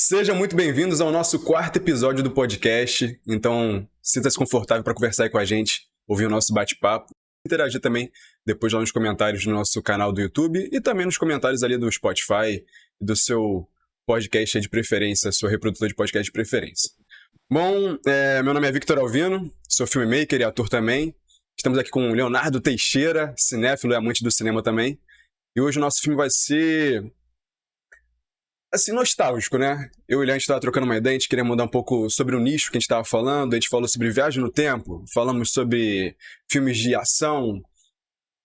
Sejam muito bem-vindos ao nosso quarto episódio do podcast. Então, sinta-se confortável para conversar aí com a gente, ouvir o nosso bate-papo, interagir também depois lá nos comentários do nosso canal do YouTube e também nos comentários ali do Spotify e do seu podcast de preferência, seu reprodutor de podcast de preferência. Bom, meu nome é Victor Alvino, sou filmmaker e ator também. Estamos aqui com o Leonardo Teixeira, cinéfilo e amante do cinema também. E hoje o nosso filme vai ser assim, nostálgico, né? Eu e o Leandro estava trocando uma ideia, a gente queria mudar um pouco sobre o nicho que a gente estava falando, a gente falou sobre viagem no tempo, falamos sobre filmes de ação,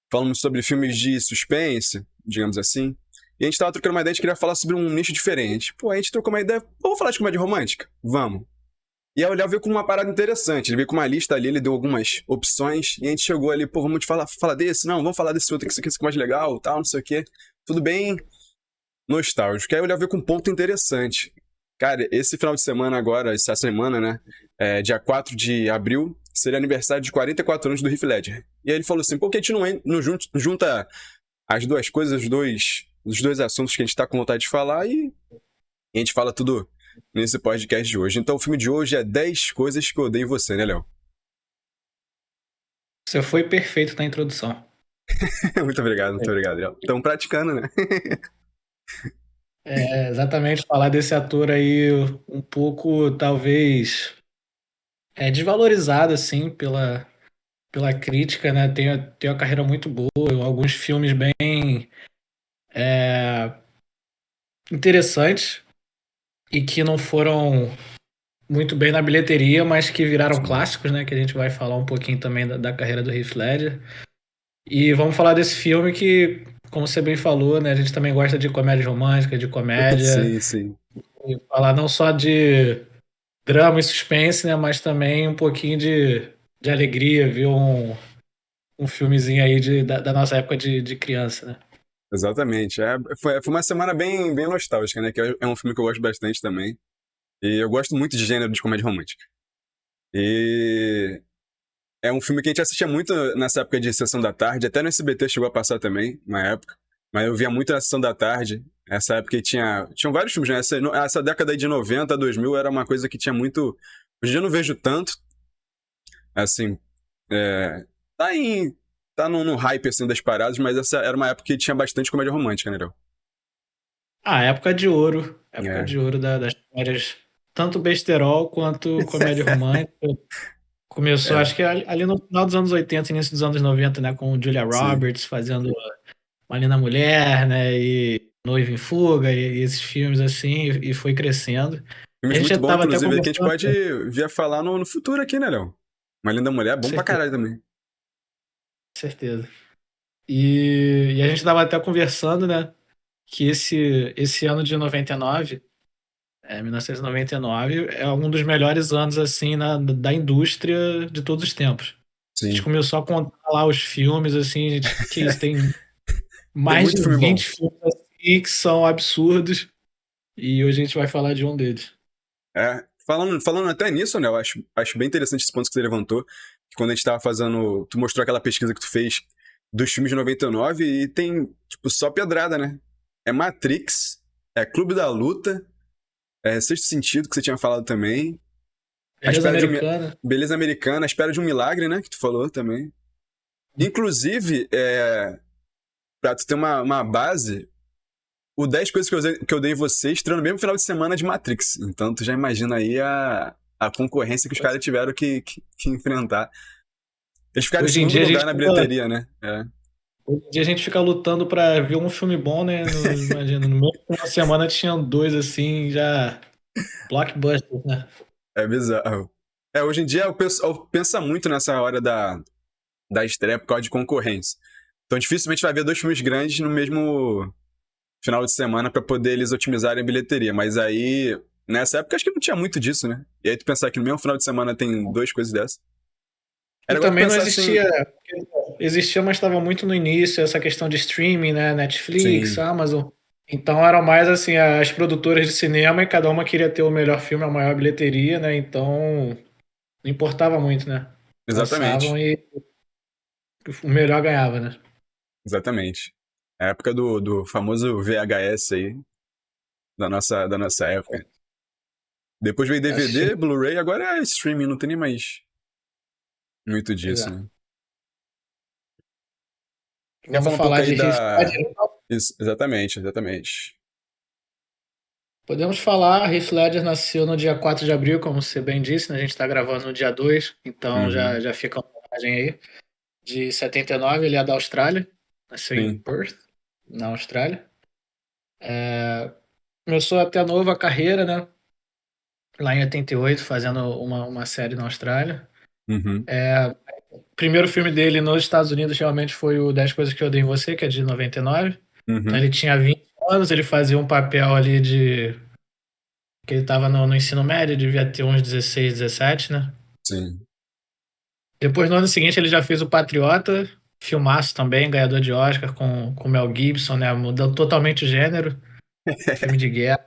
falamos sobre filmes de suspense, digamos assim, e a gente estava trocando uma ideia, a gente queria falar sobre um nicho diferente. Pô, a gente trocou uma ideia, vamos falar de comédia romântica? Vamos. E aí o Léo veio com uma parada interessante, ele veio com uma lista ali, ele deu algumas opções, e a gente chegou ali, pô, vamos te falar desse? Não, vamos falar desse outro, que isso aqui é mais legal, tal, não sei o quê. Tudo bem nostálgico. Aí eu já vi com um ponto interessante. Cara, esse final de semana agora, essa semana, né? Dia 4 de abril, seria aniversário de 44 anos do Heath Ledger. E aí ele falou assim, por que a gente não junta as duas coisas, os dois assuntos que a gente tá com vontade de falar e a gente fala tudo nesse podcast de hoje. Então o filme de hoje é 10 coisas que eu odeio em você, né, Léo? Você foi perfeito na introdução. Muito obrigado, Léo. Estamos praticando, né? Exatamente, falar desse ator aí um pouco, talvez, desvalorizado, assim, pela crítica, né? Tem uma carreira muito boa, alguns filmes bem interessantes e que não foram muito bem na bilheteria, mas que viraram Sim. clássicos, né? Que a gente vai falar um pouquinho também da carreira do Heath Ledger. E vamos falar desse filme que, como você bem falou, né? A gente também gosta de comédia romântica, de comédia, Sim, sim. e falar não só de drama e suspense, né? Mas também um pouquinho de alegria, ver um filmezinho aí da nossa época de criança, né? Exatamente. Foi uma semana bem nostálgica, né? Que é um filme que eu gosto bastante também. E eu gosto muito de gênero de comédia romântica. E é um filme que a gente assistia muito nessa época de Sessão da Tarde, até no SBT chegou a passar também, na época. Mas eu via muito na Sessão da Tarde. Essa época que tinham vários filmes, né? Essa década aí de 90 a 2000 era uma coisa que tinha muito... Hoje em dia eu não vejo tanto. Assim, é, tá em... Tá no hype, assim, das paradas, mas essa era uma época que tinha bastante comédia romântica, né, Léo? Ah, época de ouro. Época É. de ouro das comédias, tanto besterol quanto comédia romântica. Começou, É, acho que ali no final dos anos 80, início dos anos 90, né? Com Julia sim. Roberts fazendo Uma Linda Mulher, né? E Noiva em Fuga, e esses filmes assim, e foi crescendo. A Filmes gente já muito bons, estava até inclusive, que a gente conversando, pode vir a falar no futuro aqui, né, Léo? Uma Linda Mulher, com bom pra certeza, caralho também. com certeza. E a gente estava até conversando, né? Que esse ano de 99, 1999, é um dos melhores anos, assim, da indústria de todos os tempos. A gente Sim. começou a contar lá os filmes, assim, que isso tem Tem mais muito de filme bom. 20 filmes assim, que são absurdos, e hoje a gente vai falar de um deles. Falando até nisso, né, eu acho bem interessante esse ponto que você levantou, que quando a gente tava fazendo, tu mostrou aquela pesquisa que tu fez dos filmes de 99 e tem, tipo, só pedrada, né? É Matrix, é Clube da Luta, é Sexto Sentido, que você tinha falado também, A Beleza Espera de Americana. Beleza Americana, A Espera de um Milagre, né, que tu falou também. Inclusive, pra tu ter uma base, o 10 coisas que eu dei em você estreou no mesmo final de semana de Matrix. Então tu já imagina aí a concorrência que os caras tiveram que enfrentar. Eles ficaram em Hoje em segundo dia a lugar gente na fica, bilheteria, né? hoje em dia a gente fica lutando pra ver um filme bom, né? Imagina, no mesmo final de semana tinham dois assim, já blockbusters, né? É bizarro. Hoje em dia o pessoal pensa muito nessa hora da estreia por causa de concorrência. Então dificilmente vai ver dois filmes grandes no mesmo final de semana pra poder eles otimizarem a bilheteria. Mas aí, nessa época, acho que não tinha muito disso, né? E aí tu pensar que no mesmo final de semana tem duas coisas dessas. E Era igual tu também não pensar assim, existia, mas estava muito no início essa questão de streaming, né? Netflix, sim, Amazon. Então eram mais assim as produtoras de cinema e cada uma queria ter o melhor filme, a maior bilheteria, né? Então não importava muito, né? Lançavam exatamente. e o melhor ganhava, né? Exatamente. A época do famoso VHS aí, da nossa época. Depois veio Assisti. DVD, Blu-ray, agora é streaming, não tem nem mais muito Pois disso, é. né? Vamos Podemos falar um pouco falar aí de Heath da. Ledger, então? Isso, exatamente, exatamente. Podemos falar, Heath Ledger nasceu no dia 4 de abril, como você bem disse, né? A gente está gravando no dia 2, então Uhum. já fica uma imagem aí. De 79, ele é da Austrália, nasceu em Sim. Perth, na Austrália. Começou até novo a carreira, né? Lá em 88, fazendo uma série na Austrália. Uhum. O primeiro filme dele nos Estados Unidos realmente foi o 10 Coisas que Eu Odeio em Você, que é de 99. Então Uhum. ele tinha 20 anos, ele fazia um papel ali de que ele estava no ensino médio, devia ter uns 16, 17, né? Sim. Depois, no ano seguinte, ele já fez o Patriota, filmaço também, ganhador de Oscar com Mel Gibson, né? Mudando totalmente o gênero, filme de guerra.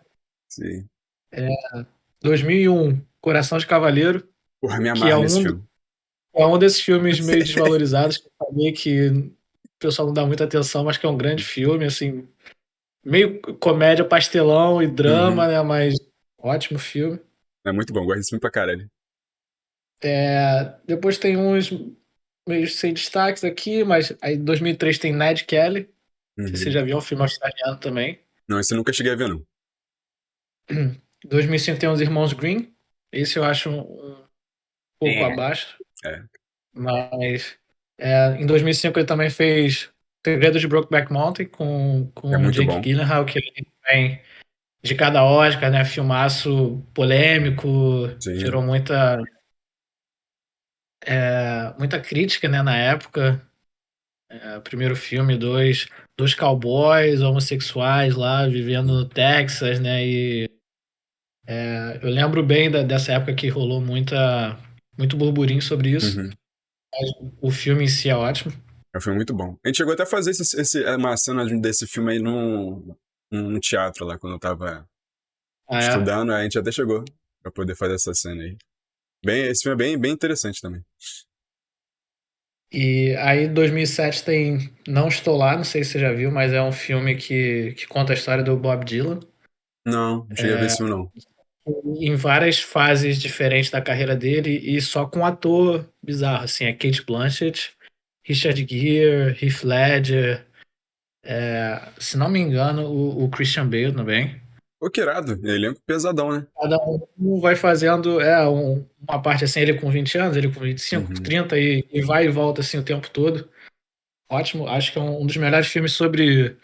Sim. 2001, Coração de Cavaleiro, Porra, me que é amarra nesse um, filme. é um desses filmes meio desvalorizados, que eu falei que o pessoal não dá muita atenção, mas que é um grande filme, assim, meio comédia, pastelão e drama, Uhum. né? Mas ótimo filme. É muito bom, gosto desse filme pra caralho. Depois tem uns meio sem destaques aqui, mas aí em 2003 tem Ned Kelly, não sei se você Uhum. já viu, um filme australiano também. Não, esse eu nunca cheguei a ver, não. 2005 tem Os Irmãos Green, esse eu acho um pouco É. abaixo, É. mas em 2005 ele também fez Segredo de Brokeback Mountain É com o muito Jake bom. Gyllenhaal, que ele também de cada Oscar, né? Filmaço polêmico, gerou Sim. muita crítica, né, na época. Primeiro filme, dois cowboys homossexuais lá vivendo no Texas, né? E eu lembro bem dessa época que rolou muito burburinho sobre isso. Uhum. O filme em si é ótimo. É um filme muito bom. A gente chegou até a fazer uma cena desse filme aí num teatro lá, quando eu tava Ah, é. estudando, a gente até chegou pra poder fazer essa cena aí. Bem, esse filme é bem, bem interessante também. E aí, 2007 tem Não Estou Lá, não sei se você já viu, mas é um filme que conta a história do Bob Dylan. Não cheguei a ver esse filme, não. Em várias fases diferentes da carreira dele e só com um ator bizarro, assim, é Kate Blanchett, Richard Gere, Heath Ledger, se não me engano, o Christian Bale também. Pô, que irado. Elenco pesadão, né? Cada um vai fazendo uma parte assim, ele com 20 anos, ele com 25, Uhum. 30 e vai e volta assim o tempo todo. Ótimo, acho que é um dos melhores filmes sobre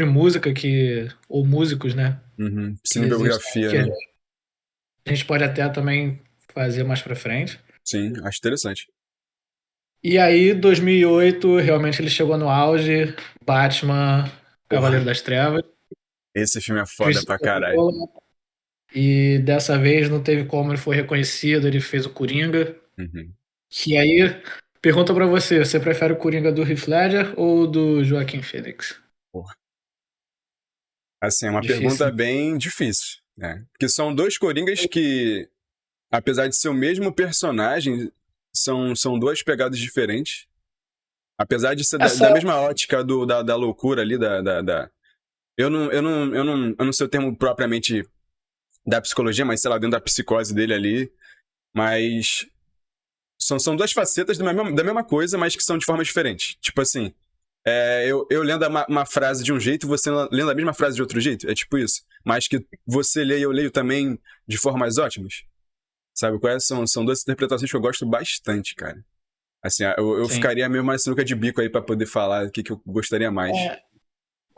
música ou músicos, né, Uhum. que existem, Cinebiografia, que né? a gente pode até também fazer mais pra frente. Sim, acho interessante. E aí, 2008, realmente ele chegou no auge, Batman, Porra, Cavaleiro das Trevas, esse filme é foda pra Christopher caralho. Nolan, e dessa vez não teve como, ele foi reconhecido, ele fez o Coringa. Uhum. Que aí, pergunta pra você, você prefere o Coringa do Heath Ledger ou do Joaquin Phoenix? Porra. Assim, é uma pergunta Difícil. bem difícil, né? Porque são dois Coringas que, apesar de ser o mesmo personagem, são duas pegadas diferentes. Apesar de ser Essa, da mesma ótica da loucura ali, eu não sei o termo propriamente da psicologia, mas sei lá, dentro da psicose dele ali. Mas são duas facetas da mesma coisa, mas que são de formas diferentes. Tipo assim, eu lendo uma frase de um jeito e você lendo a mesma frase de outro jeito. É tipo isso. Mas que você lê e eu leio também de formas ótimas. Sabe qual é? São duas interpretações que eu gosto bastante, cara. Assim, eu sim. ficaria meio mais sinuca de bico aí pra poder falar o que eu gostaria mais. É,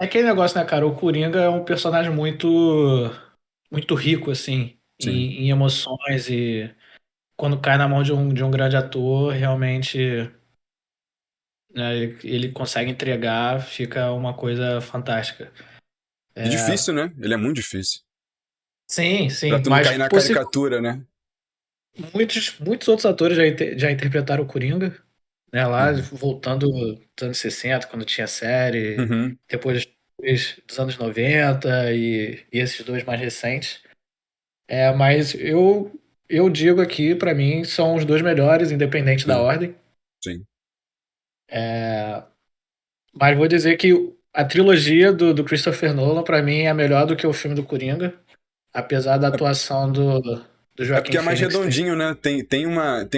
é aquele negócio, né, cara? O Coringa é um personagem muito rico, assim, Sim. em emoções e quando cai na mão de um grande ator, realmente, né, ele consegue entregar, fica uma coisa fantástica. E difícil, né? Ele é muito difícil. Sim, Pra sim, tu não mas cair na caricatura, né? muitos outros atores já interpretaram o Coringa, né, lá Uhum. voltando dos anos 60, quando tinha série, Uhum. depois dos anos 90 e esses dois mais recentes. Mas eu digo aqui, pra mim, são os dois melhores, independente da Sim, ordem. sim. Mas vou dizer que a trilogia do Christopher Nolan, pra mim, é melhor do que o filme do Coringa, apesar da atuação do É porque Joaquin é mais Phoenix. redondinho, né? Tem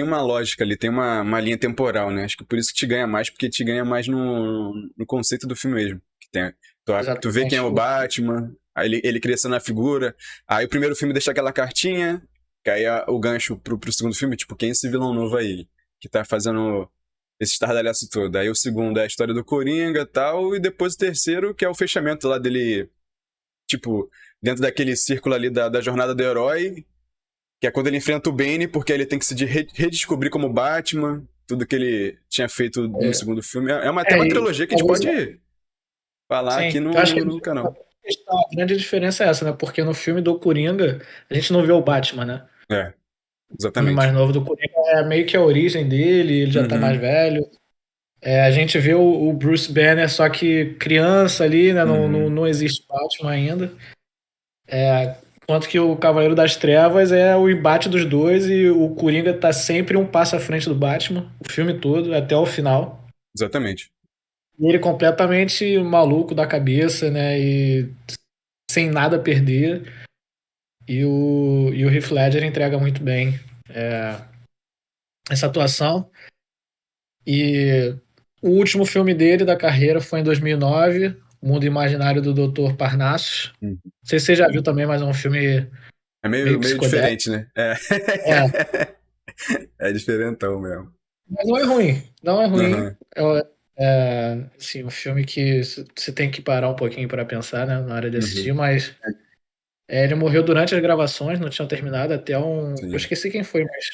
uma lógica ali, tem uma linha temporal, né? Acho que por isso que te ganha mais, porque te ganha mais no conceito do filme mesmo. Tu vê quem é Exatamente. o Batman, aí ele crescendo na figura, aí o primeiro filme deixa aquela cartinha, que aí é o gancho pro segundo filme, tipo, quem é esse vilão novo aí? Que tá fazendo esse estardalhaço todo. Aí o segundo é a história do Coringa e tal, e depois o terceiro, que é o fechamento lá dele, tipo, dentro daquele círculo ali da jornada do herói, que é quando ele enfrenta o Bane, porque ele tem que se redescobrir como Batman, tudo que ele tinha feito no É, segundo filme. Até uma e trilogia que a gente talvez, pode falar aqui sim, eu acho que no canal. a grande diferença é essa, né? Porque no filme do Coringa, a gente não vê o Batman, né? É, O filme mais exatamente. novo do Coringa é meio que a origem dele, ele já tá mais Uhum, velho. A gente vê o Bruce Banner, só que criança ali, né? uhum, Não existe Batman ainda. Enquanto que o Cavaleiro das Trevas é o embate dos dois e o Coringa tá sempre um passo à frente do Batman, o filme todo, até o final. exatamente. E ele completamente maluco da cabeça, né? E sem nada a perder. E o Heath Ledger entrega muito bem essa atuação. E o último filme dele da carreira foi em 2009, O Mundo Imaginário do Dr. Parnassus. Uhum. Não sei se você já viu também, mas é um filme É meio meio psicodélico. diferente, né? É. É, É diferentão mesmo. mas não é ruim. Não é ruim. Uhum, Assim, um filme que você tem que parar um pouquinho para pensar, né, na hora de assistir, uhum, mas ele morreu durante as gravações, não tinham terminado, até eu sim. esqueci quem foi, mas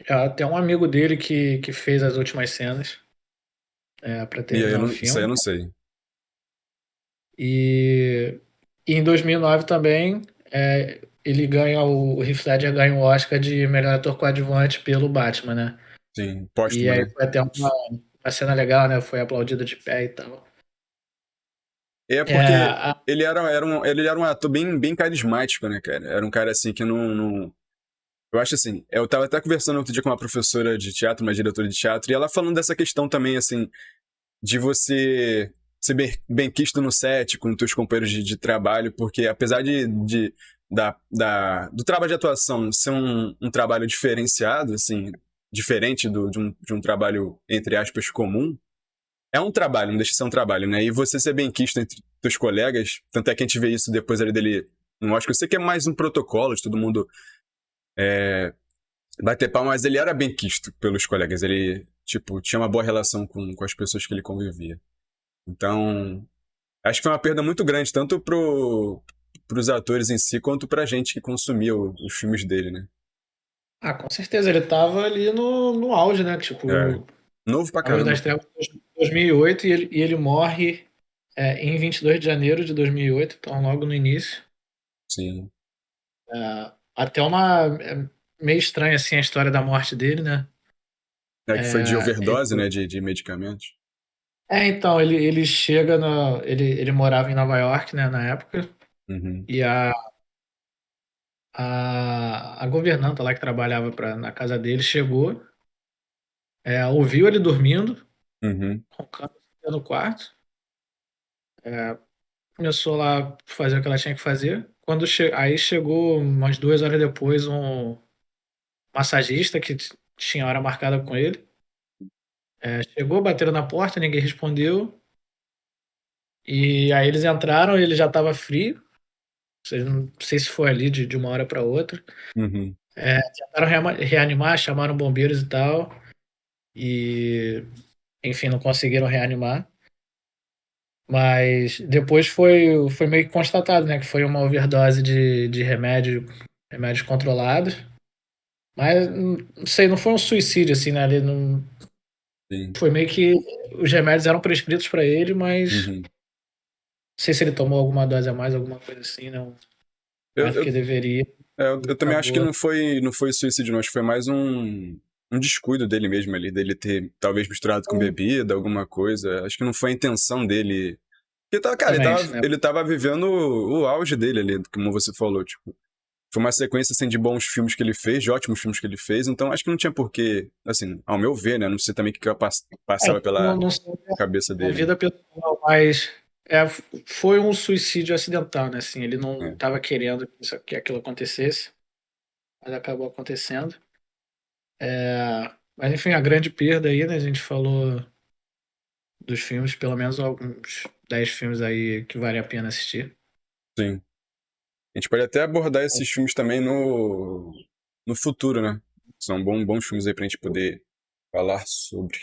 até um amigo dele que fez as últimas cenas para E aí, terminar o isso aí eu filme. não sei. E, e em 2009 também, ele ganha o Heath Ledger ganha o Oscar de melhor ator coadjuvante pelo Batman, né? Sim, E póstumo, aí né? foi até uma cena legal, né? Foi aplaudido de pé e tal. É É, porque a- ele era um ator bem carismático, né, cara? Era um cara assim que não. Eu acho assim, eu tava até conversando outro dia com uma professora de teatro, uma diretora de teatro, e ela falando dessa questão também, assim, de você ser bem quisto no set com teus companheiros de trabalho, porque apesar do trabalho de atuação ser um trabalho diferenciado, assim, diferente de um trabalho, entre aspas, comum, é um trabalho, não deixa de ser um trabalho, né? E você ser bem quisto entre teus colegas, tanto é que a gente vê isso depois ali dele no Oscar, eu sei que é mais um protocolo de todo mundo bater palma, mas ele era bem quisto pelos colegas. Ele, tipo, tinha uma boa relação com as pessoas que ele convivia. Então, acho que foi uma perda muito grande, tanto pros atores em si, quanto pra gente que consumia os filmes dele, né? com certeza, ele tava ali no auge, né? É. Tipo, Novo pra Cavaleiro das caramba. Trevas em 2008 e ele morre em 22 de janeiro de 2008, então logo no início. Sim. Até meio estranha assim a história da morte dele, né? É que foi de Ele, overdose, né? De medicamentos. então, ele chega ele morava em Nova York, né, na época, Uhum. e a governanta lá que trabalhava na casa dele chegou, ouviu ele dormindo, Uhum. roncando no quarto, começou lá a fazer o que ela tinha que fazer. Aí chegou umas 2 horas depois um massagista que tinha hora marcada com ele. Chegou, bateram na porta, ninguém respondeu. E aí eles entraram, ele já estava frio. Não sei se foi ali de uma hora para outra. Uhum. Tentaram reanimar, chamaram bombeiros e tal. E, enfim, não conseguiram reanimar. Mas depois foi meio que constatado, né? Que foi uma overdose de remédios controlados. Mas, não sei, não foi um suicídio, assim, né? Ele não, Sim. foi meio que os remédios eram prescritos para ele, mas não Uhum. sei se ele tomou alguma dose a mais, alguma coisa assim, não. Eu, Mais do que eu, deveria. eu também acho que Acabou. não foi suicídio, não. Acho que foi mais um descuido dele mesmo ali, dele ter talvez misturado com bebida, alguma coisa. Acho que não foi a intenção dele. Porque tá, cara, Exatamente, né? ele tava vivendo o auge dele ali, como você falou, tipo. Foi uma sequência, assim, de bons filmes que ele fez, de ótimos filmes que ele fez, então acho que não tinha porquê, assim, ao meu ver, né, não sei também o que passava Não, pela não sei cabeça a dele, né. vida pessoal, mas foi um suicídio acidental, né? Assim, ele não É. estava querendo que aquilo acontecesse. mas acabou acontecendo. Mas enfim, a grande perda aí, né? A gente falou dos filmes, pelo menos alguns 10 filmes aí que vale a pena assistir. Sim. A gente pode até abordar esses filmes também no futuro, né? São bons filmes aí pra gente poder falar sobre.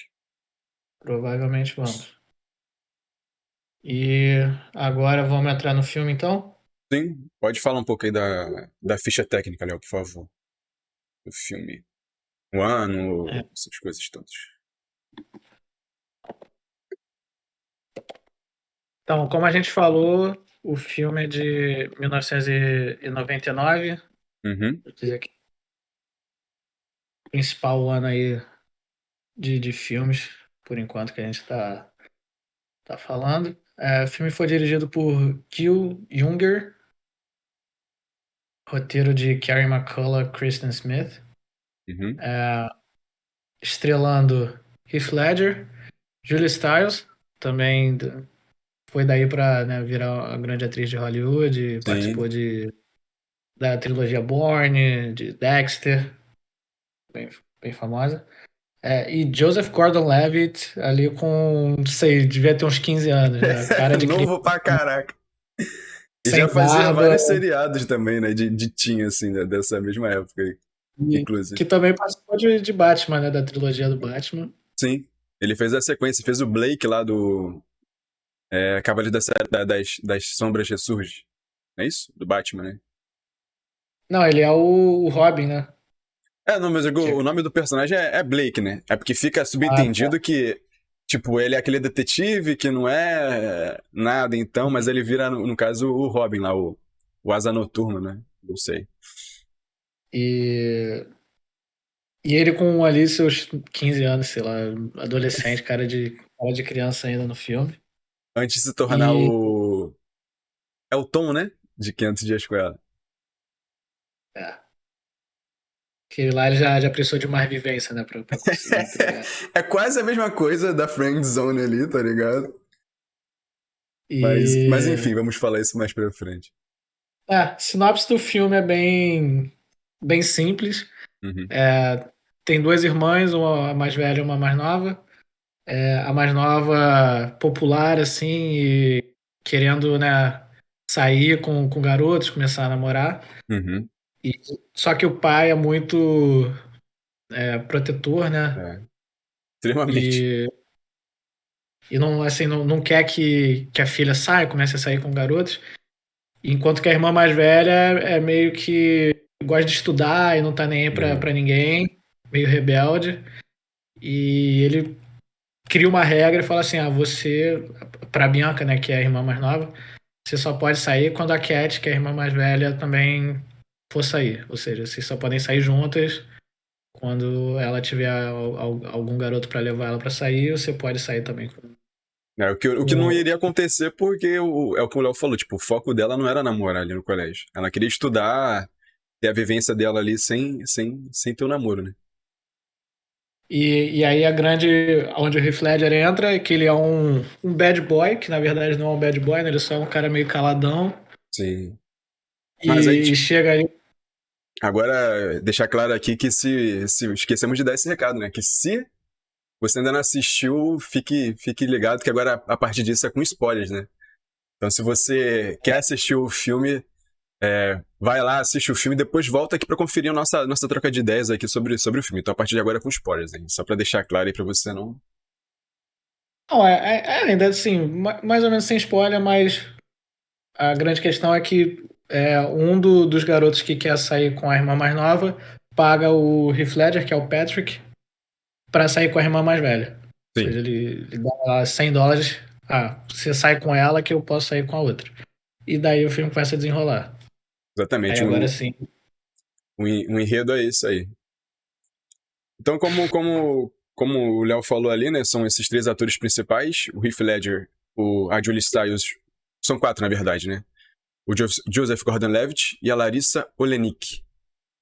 Provavelmente vamos. E agora vamos entrar no filme, então? Sim, pode falar um pouco aí da ficha técnica, Léo, por favor. Do filme. O ano, É. essas coisas todas. Então, como a gente falou, o filme é de 1999. Uhum. Vou dizer que o principal ano aí de filmes, por enquanto, que a gente tá falando. O filme foi dirigido por Gil Junger, roteiro de Carey McCullough, Kristen Smith, Uhum. estrelando Heath Ledger, Julia Stiles, também foi daí pra, né, virar a grande atriz de Hollywood, participou Sim. da trilogia Bourne, de Dexter, bem, bem famosa. E Joseph Gordon-Levitt ali com, não sei, devia ter uns 15 anos, né? Cara de criança, Novo pra caraca. E já sem fazia barba, vários seriados também, né? De teen, assim, né, dessa mesma época aí, inclusive. que também participou de Batman, né? Da trilogia do Batman. Sim. Ele fez a sequência, fez o Blake lá do Cavaleiro das Sombras Ressurge. É isso? Do Batman, né? Não, ele é o Robin, né? Não, mas eu digo, Que o nome do personagem é Blake, né? É porque fica subentendido tá. que, tipo, ele é aquele detetive que não é nada, então, mas ele vira, no caso, o Robin lá, o Asa Noturno, né? Não sei. E, e ele com ali seus 15 anos, sei lá, adolescente, cara de criança ainda no filme. Antes de se tornar E o. É o Tom, né? De 500 Dias com Ela. é, que lá ele já precisou de mais vivência, né? Pra conseguir entregar. É quase a mesma coisa da Friend Zone ali, tá ligado? Mas E enfim, vamos falar isso mais pra frente. sinopse do filme é bem simples. Uhum. Tem duas irmãs, uma mais velha e uma mais nova. A mais nova popular, assim, e querendo, né, sair com garotos, começar a namorar. Uhum. E, só que o pai é muito protetor, né? É, extremamente. E, e não, assim, não quer que a filha saia, comece a sair com garotos. Enquanto que a irmã mais velha é meio que gosta de estudar e não tá nem aí Uhum. pra ninguém, meio rebelde. E ele cria uma regra e fala assim: você, pra Bianca, né, que é a irmã mais nova, você só pode sair quando a Cat, que é a irmã mais velha, também for sair. Ou seja, vocês só podem sair juntas. Quando ela tiver algum garoto pra levar ela pra sair, você pode sair também O que não com... iria acontecer porque é o que o Léo falou, tipo, o foco dela não era namorar ali no colégio. Ela queria estudar, ter a vivência dela ali sem ter o namoro, né? E aí a grande, onde o Heath Ledger entra, é que ele é um bad boy, que na verdade não é um bad boy, né? Ele só é um cara meio caladão. Sim. Mas aí, E chega aí. agora, deixar claro aqui que se esquecemos de dar esse recado, né? Que se você ainda não assistiu, fique ligado que agora a partir disso é com spoilers, né? Então, se você quer assistir o filme, vai lá, assiste o filme e depois volta aqui pra conferir a nossa troca de ideias aqui sobre o filme. Então, a partir de agora é com spoilers, hein? Só pra deixar claro aí pra você não. Não, ainda assim, mais ou menos sem spoiler, mas a grande questão é que um dos garotos que quer sair com a irmã mais nova paga o Heath Ledger, que é o Patrick, pra sair com a irmã mais velha. Ou seja, Sim, ele dá lá $100. Você sai com ela que eu posso sair com a outra. E daí o filme começa a desenrolar. Aí exatamente. agora sim. Um enredo é isso aí. Então, como o Léo falou ali, né? São esses três atores principais: o Heath Ledger, a Julie Stiles. São quatro, na verdade, né? O Joseph Gordon-Levitt e a Larissa Oleynik.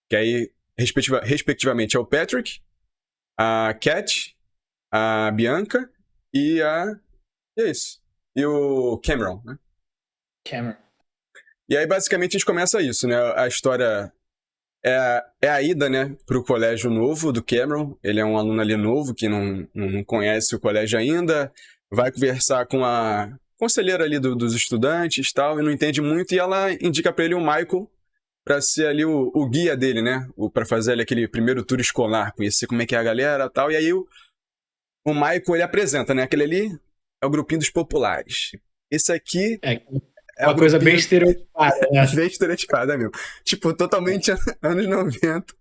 Que aí, respectivamente, é o Patrick, a Cat, a Bianca e a. E é isso. E o Cameron, né? Cameron. E aí, basicamente, a gente começa isso, né? A história é a ida, né, pro colégio novo do Cameron. Ele é um aluno ali novo que não conhece o colégio ainda, vai conversar com a conselheira ali dos estudantes e tal, e não entende muito, e ela indica pra ele o Michael pra ser ali o guia dele, né, pra fazer ali aquele primeiro tour escolar, conhecer como é que é a galera e tal, e aí o Michael, ele apresenta, né, aquele ali é o grupinho dos populares. Esse aqui É é o uma coisa bem grupinho estereotipada, né? bem estereotipada, meu. Tipo, totalmente anos 90.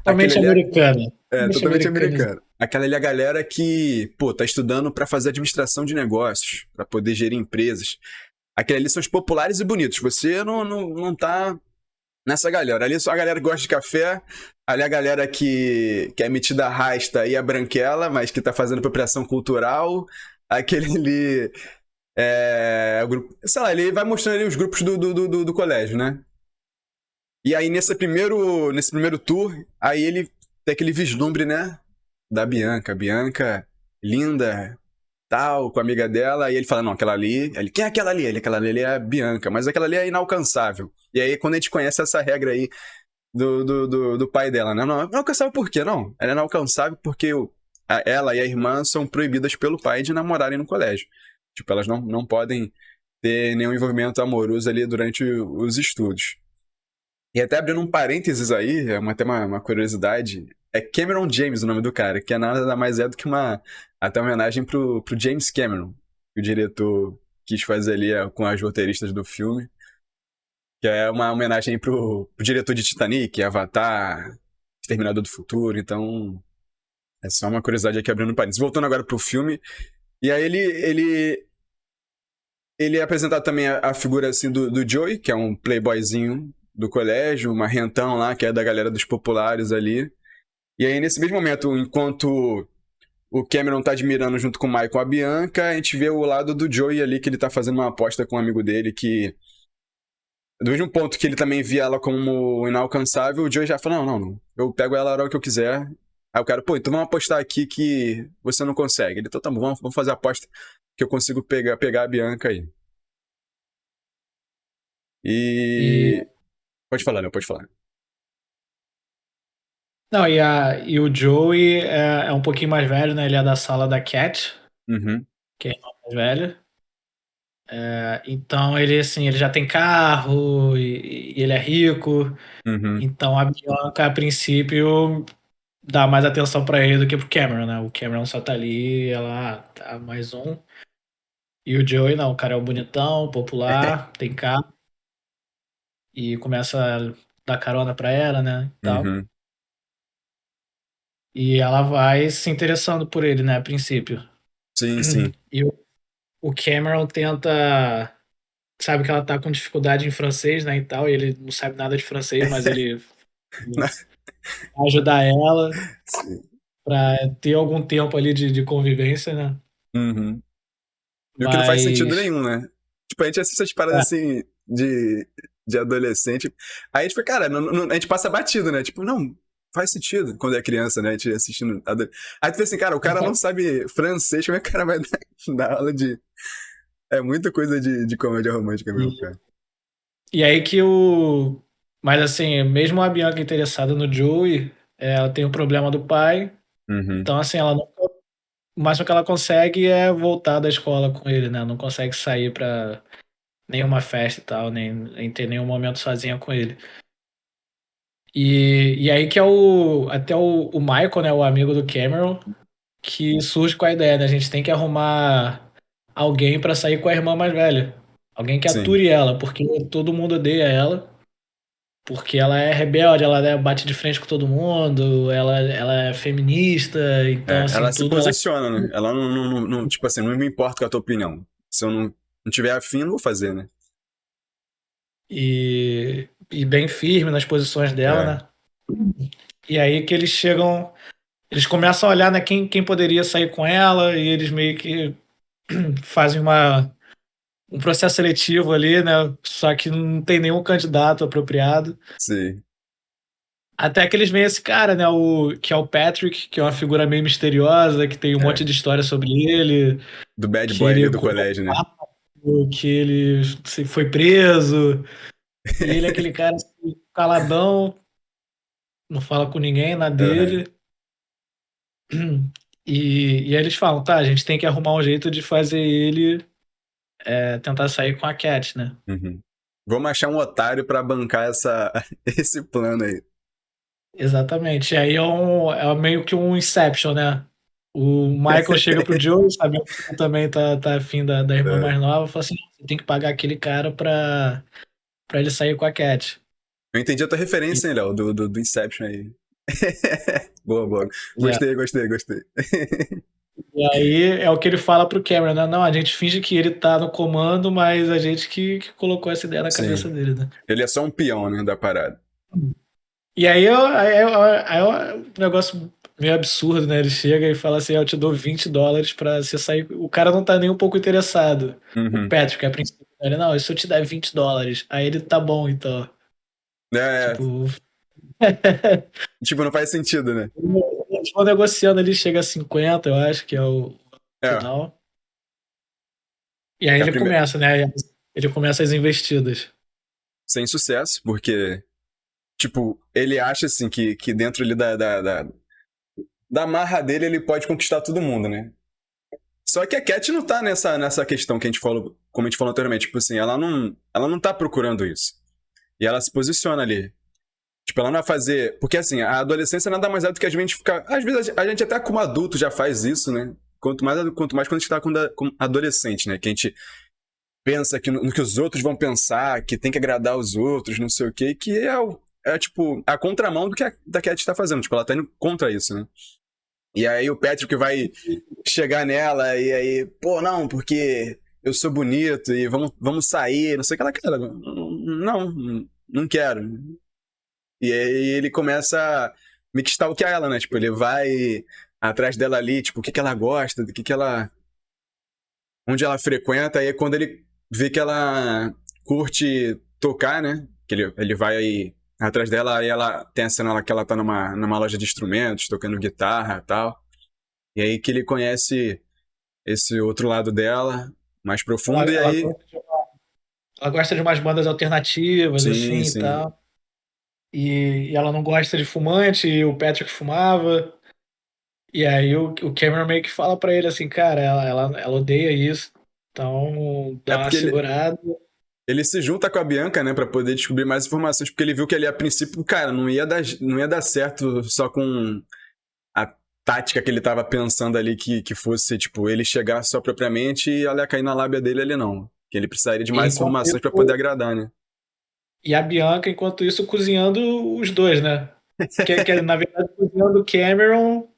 Aquele Totalmente ali americana. Totalmente totalmente americanizada. americano. Aquela ali é a galera que, pô, tá estudando pra fazer administração de negócios, pra poder gerir empresas. Aquele ali são os populares e bonitos. Você não tá nessa galera. Ali só a galera que gosta de café, ali a galera que é metida a rasta e a branquela, mas que tá fazendo apropriação cultural. Aquele ali o grupo. Sei lá, ele vai mostrando ali os grupos do colégio, né? E aí nesse primeiro tour, aí ele tem aquele vislumbre, né? Da Bianca. Bianca, linda, tal, com a amiga dela. E ele fala, não, aquela ali... Ele, quem é aquela ali? Ele, aquela ali é a Bianca, mas aquela ali é inalcançável. E aí quando a gente conhece essa regra aí do pai dela, né? Não, inalcançável por quê? Não, ela é inalcançável porque ela e a irmã são proibidas pelo pai de namorarem no colégio. Tipo, elas não podem ter nenhum envolvimento amoroso ali durante os estudos. E até abrindo um parênteses aí, até uma curiosidade, é Cameron James o nome do cara, que é nada mais é do que até uma homenagem pro James Cameron, que o diretor quis fazer ali com as roteiristas do filme, que é uma homenagem pro diretor de Titanic, Avatar, Exterminador do Futuro, então é só uma curiosidade aqui abrindo um parênteses. Voltando agora pro filme, e aí ele é apresentado também a figura assim do Joey, que é um playboyzinho do colégio, uma rentão lá, que é da galera dos populares ali. E aí, nesse mesmo momento, enquanto o Cameron tá admirando junto com o Michael a Bianca, a gente vê o lado do Joey ali, que ele tá fazendo uma aposta com um amigo dele, que do mesmo ponto que ele também via ela como inalcançável, o Joey já fala, não, eu pego ela a hora que eu quiser. Aí o cara, pô, então vamos apostar aqui que você não consegue. Ele, então tá bom, vamos fazer a aposta que eu consigo pegar a Bianca aí. E, E... Pode falar, Léo, pode falar. não, e o Joey é um pouquinho mais velho, né? Ele é da sala da Cat, Uhum, que é mais velho. Então ele assim, ele já tem carro e ele é rico. uhum. Então a Bianca, a princípio, dá mais atenção pra ele do que pro Cameron, né? O Cameron só tá ali, ela tá mais um. E o Joey não, o cara é o bonitão, popular, tem carro e começa a dar carona pra ela, né? E tal. Uhum. E ela vai se interessando por ele, né? A princípio. Sim, sim. E o Cameron tenta. Sabe que ela tá com dificuldade em francês, né? E tal, e ele não sabe nada de francês, mas ele vai ajudar ela Sim. pra ter algum tempo ali de convivência, né? Uhum. E o que não faz sentido Mas. nenhum, né? Tipo, a gente assiste essas paradas É, assim de adolescente. Aí a gente fica, cara, a gente passa batido, né? Tipo, não, faz sentido quando é criança, né? A gente assistindo. Aí tu vê assim, cara, o cara não sabe francês, como é que o cara vai dar aula de. É muita coisa de comédia romântica mesmo, e, cara. e aí que o. Mas assim, mesmo a Bianca interessada no Joey, ela tem o problema do pai. Uhum. Então, assim, ela não. O máximo que ela consegue é voltar da escola com ele, né? Não consegue sair pra nenhuma festa e tal, nem ter nenhum momento sozinha com ele. E aí que é até o Michael, né, o amigo do Cameron, que surge com a ideia, né? A gente tem que arrumar alguém pra sair com a irmã mais velha. Alguém que Sim. ature ela, porque todo mundo odeia ela, porque ela é rebelde, ela, né, bate de frente com todo mundo, ela é feminista, então assim, Ela se tudo ela. posiciona, né? Ela tipo assim, não me importa com a tua opinião. Se eu não tiver afim, eu não vou fazer, né? E bem firme nas posições dela, É, né? E aí que eles chegam, eles começam a olhar, né, quem poderia sair com ela, e eles meio que fazem um processo seletivo ali, né? Só que não tem nenhum candidato apropriado. sim. Até que eles veem esse cara, né? Que é o Patrick, que é uma figura meio misteriosa, que tem um monte É. de história sobre ele, Do bad que boy ali ele do comeu colégio, né? papo, que ele foi preso, e ele é aquele cara assim, caladão. não fala com ninguém na Aham. dele. E aí eles falam, tá, a gente tem que arrumar um jeito de fazer ele tentar sair com a Cat, né? Uhum. Vamos achar um otário pra bancar esse plano aí. Exatamente. E aí é meio que um Inception, né? O Michael chega pro Joe, sabendo que ele também tá afim da irmã É. mais nova, fala assim: você tem que pagar aquele cara pra ele sair com a Cat. Eu entendi a tua E, referência, hein, Léo, do Inception aí. Boa, boa. é, Gostei, gostei, gostei. e aí é o que ele fala pro Cameron, né? Não, a gente finge que ele tá no comando, mas a gente que colocou essa ideia na cabeça Sim. dele, né? Ele é só um peão, né, da parada. E aí é um negócio meio absurdo, né? Ele chega e fala assim: eu te dou US$ 20 pra você sair. O cara não tá nem um pouco interessado. O Uhum. Patrick, a princípio, ele, não, e se eu te der US$ 20? Aí ele, tá bom, então. É, Tipo, tipo, não faz sentido, né? eles vão negociando ali, chega a 50, eu acho que é o É, final. E aí é a ele primeira. começa, né? Ele começa as investidas. Sem sucesso, porque, tipo, ele acha, assim, que dentro ali da marra dele ele pode conquistar todo mundo, né? Só que a Cat não tá nessa questão que a gente falou, como a gente falou anteriormente. Tipo assim, ela não tá procurando isso. E ela se posiciona ali. Tipo, ela não vai fazer. Porque assim, a adolescência nada mais é do que a gente ficar. Às vezes a gente até como adulto já faz isso, né? Quanto mais quando a gente tá com adolescente, né? Que a gente pensa que no que os outros vão pensar, que tem que agradar os outros, não sei o quê, que tipo, a contramão do que da Cat tá fazendo. Tipo, ela tá indo contra isso, né? E aí o Patrick vai chegar nela e aí, pô, não, porque eu sou bonito e vamos sair, não sei o que ela, cara, não quero. E aí ele começa a meio que stalkear ela, né? Tipo, ele vai atrás dela ali, tipo, o que ela gosta, do que ela. Onde ela frequenta, aí é quando ele vê que ela curte tocar, né? Que ele vai atrás dela, aí ela tem a cena lá que ela tá numa loja de instrumentos, tocando guitarra e tal. E aí que ele conhece esse outro lado dela, mais Ela, profundo, e ela, aí. gosta de, ela gosta de umas bandas alternativas, Sim, assim e sim. tal. E ela não gosta de fumante, e o Patrick fumava. E aí o Cameron meio que fala pra ele assim, cara, ela odeia isso, então É dá uma porque segurada. ele se junta com a Bianca, né, pra poder descobrir mais informações, porque ele viu que ali a princípio, cara, não ia dar certo só com a tática que ele tava pensando ali que fosse, tipo, ele chegar só propriamente e ela ia cair na lábia dele ali não. Que ele precisaria de E, mais enquanto informações pra poder isso, agradar, né? e a Bianca, enquanto isso, cozinhando os dois, né? Que na verdade, cozinhando o Cameron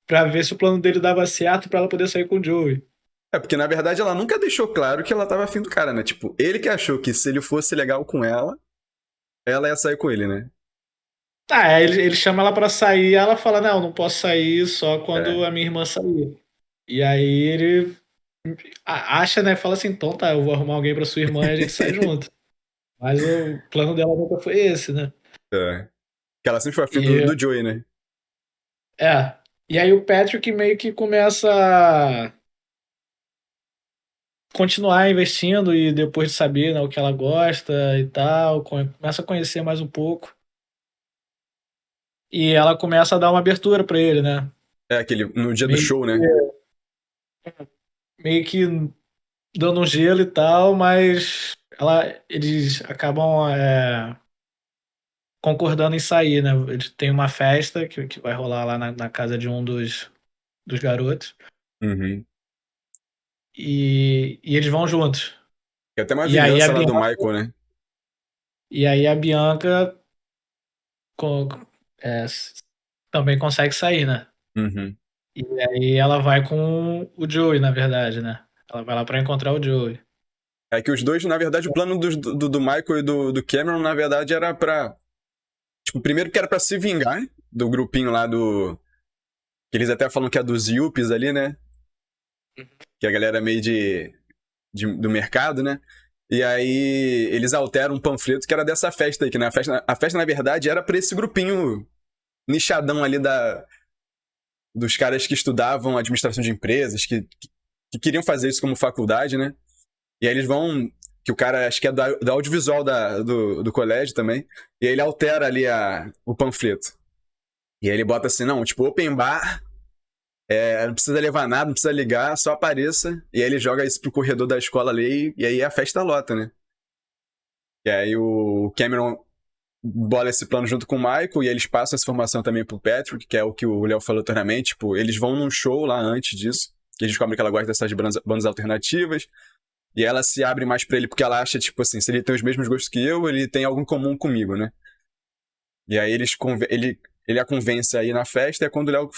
pra ver se o plano dele dava certo pra ela poder sair com o Joey. É, porque na verdade ela nunca deixou claro que ela tava afim do cara, né? Tipo, ele que achou que se ele fosse legal com ela ia sair com ele, né? Ah, ele chama ela pra sair, ela fala, não, não posso sair só quando É. a minha irmã sair. E aí ele acha, né? Fala assim, então tá, eu vou arrumar alguém pra sua irmã e a gente sai junto. Mas o plano dela nunca foi esse, né? É. Que ela sempre foi afim do, E do Joey, né? é. E aí o Patrick meio que começa a continuar investindo e depois de saber, né, o que ela gosta e tal, começa a conhecer mais um pouco. E ela começa a dar uma abertura pra ele, né? É, aquele, no dia do Meio, show, né? meio que dando um gelo e tal, mas eles acabam concordando em sair, né? Eles têm uma festa que vai rolar lá na casa de um dos garotos. Uhum. E eles vão juntos. E até uma E aí a vingança lá do Bianca, Michael, né? e aí a Bianca co- é, também consegue sair, né? Uhum. E aí ela vai com o Joey, na verdade, né? Ela vai lá pra encontrar o Joey. É que os dois, na verdade, o plano do Michael e do Cameron, na verdade, era pra. Tipo, primeiro que era pra se vingar do grupinho lá do. Que eles até falam que é dos Yuppies ali, né? Que a galera meio do mercado, né? E aí eles alteram um panfleto que era dessa festa aí, que né? A festa, na verdade, era pra esse grupinho nichadão ali dos caras que estudavam administração de empresas, que queriam fazer isso como faculdade, né? E aí eles vão. Que o cara, acho que é do audiovisual do colégio também. E aí ele altera ali o panfleto. E aí ele bota assim, não, tipo, open bar, não precisa levar nada, não precisa ligar, só apareça. E aí ele joga isso pro corredor da escola ali, e aí a festa lota, né? E aí o Cameron bola esse plano junto com o Michael, e eles passam essa informação também pro Patrick, que é o que o Léo falou anteriormente, tipo, eles vão num show lá antes disso, que eles descobrem que ela gosta dessas bandas alternativas, e ela se abre mais pra ele porque ela acha, tipo assim, se ele tem os mesmos gostos que eu, ele tem algo em comum comigo, né? E aí ele a convence aí na festa, é quando o Léo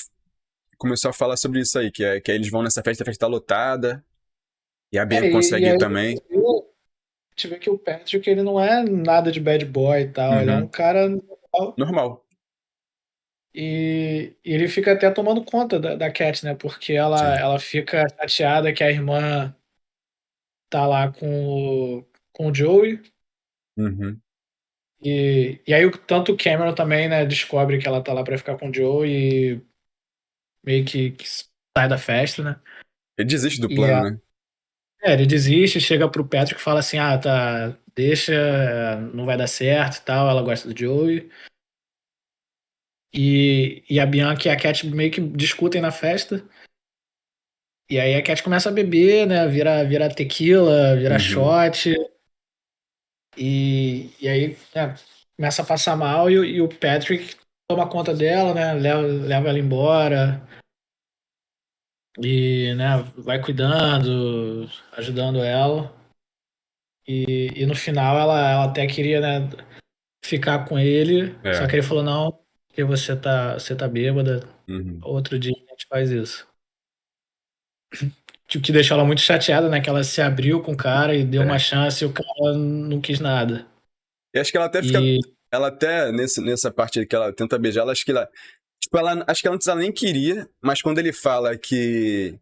começou a falar sobre isso aí, que aí eles vão nessa festa, a festa tá lotada, e a Bianca E consegue ir aí também. a gente vê que o Patrick, ele não é nada de bad boy e tal, ele é um Uhum. cara normal. Normal. E ele fica até tomando conta da Cat, né? Porque Sim. ela fica chateada que a irmã tá lá com o Joey. Uhum. E aí tanto o Cameron também, né, descobre que ela tá lá pra ficar com o Joey e meio que sai da festa, né? Ele desiste do E plano, né? ele desiste, chega pro Patrick e fala assim, ah, tá, deixa, não vai dar certo e tal, ela gosta do Joey. E a Bianca e a Cat meio que discutem na festa. E aí a Cat começa a beber, né? Vira tequila, vira Uhum. shot. E aí, né, começa a passar mal e o Patrick toma conta dela, né? Leva ela embora e, né, vai cuidando, ajudando ela. E no final ela até queria, né, ficar com ele, só É. que ele falou, não, porque você tá bêbada, Uhum. outro dia a gente faz isso. Tipo, que deixou ela muito chateada, né? Que ela se abriu com o cara e deu uma É. chance e o cara não quis nada. E acho que ela até fica. E, Ela até, nessa parte aí que ela tenta beijar, ela acho que ela. Tipo, acho que antes ela nem queria, mas quando ele fala que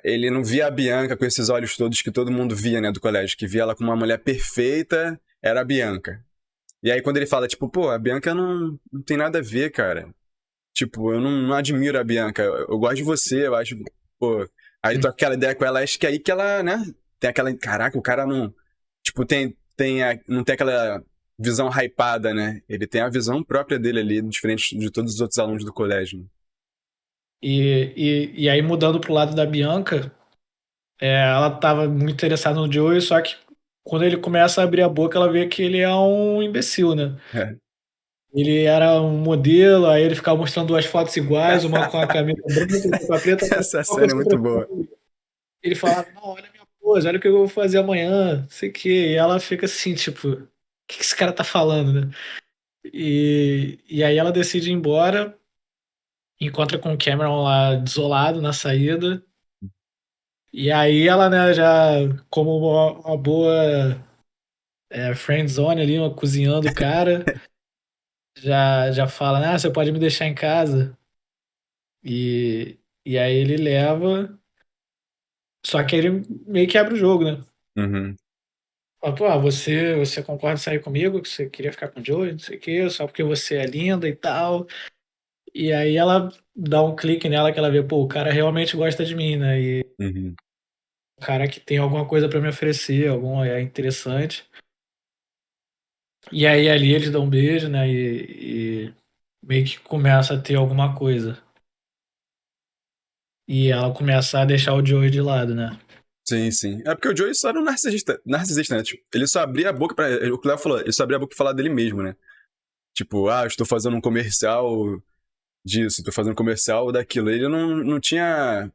ele não via a Bianca com esses olhos todos que todo mundo via, né, do colégio, que via ela como uma mulher perfeita, era a Bianca. E aí quando ele fala, tipo, pô, a Bianca não tem nada a ver, cara. Tipo, eu não admiro a Bianca, eu gosto de você, eu acho, pô. Aí ele troca aquela ideia com ela, acho que é aí que ela, né, tem aquela, caraca, o cara não, tipo, não tem aquela visão hypada, né? Ele tem a visão própria dele ali, diferente de todos os outros alunos do colégio, né? e aí, mudando pro lado da Bianca, ela tava muito interessada no Joey, só que quando ele começa a abrir a boca, ela vê que ele é um imbecil, né? É. Ele era um modelo, aí ele ficava mostrando duas fotos iguais, uma com a camisa branca, outra com a preta. Essa Qual que cena é você muito boa. prefere? Ele falava, não, olha a minha pose, olha o que eu vou fazer amanhã, não sei o quê. E ela fica assim, tipo, o que esse cara tá falando, né? E aí ela decide ir embora, encontra com o Cameron lá desolado na saída. E aí ela, né, já como uma boa friendzone ali, cozinhando o cara, já fala, ah, você pode me deixar em casa. E aí ele leva, só que ele meio que abre o jogo, né? Uhum. Fala, pô, você concorda em sair comigo? Que você queria ficar com o Joey, não sei o quê, só porque você é linda e tal. E aí ela dá um clique nela que ela vê, pô, o cara realmente gosta de mim, né? E Uhum. o cara que tem alguma coisa pra me oferecer, é interessante. E aí ali eles dão um beijo, né? E meio que começa a ter alguma coisa. E ela começa a deixar o Joey de lado, né? Sim, sim. É porque o Joey só era um narcisista, né? Tipo, ele só abria a boca pra. O que o Léo falou, ele só abria a boca pra falar dele mesmo, né? Tipo, estou fazendo um comercial disso, estou fazendo um comercial daquilo. Ele não tinha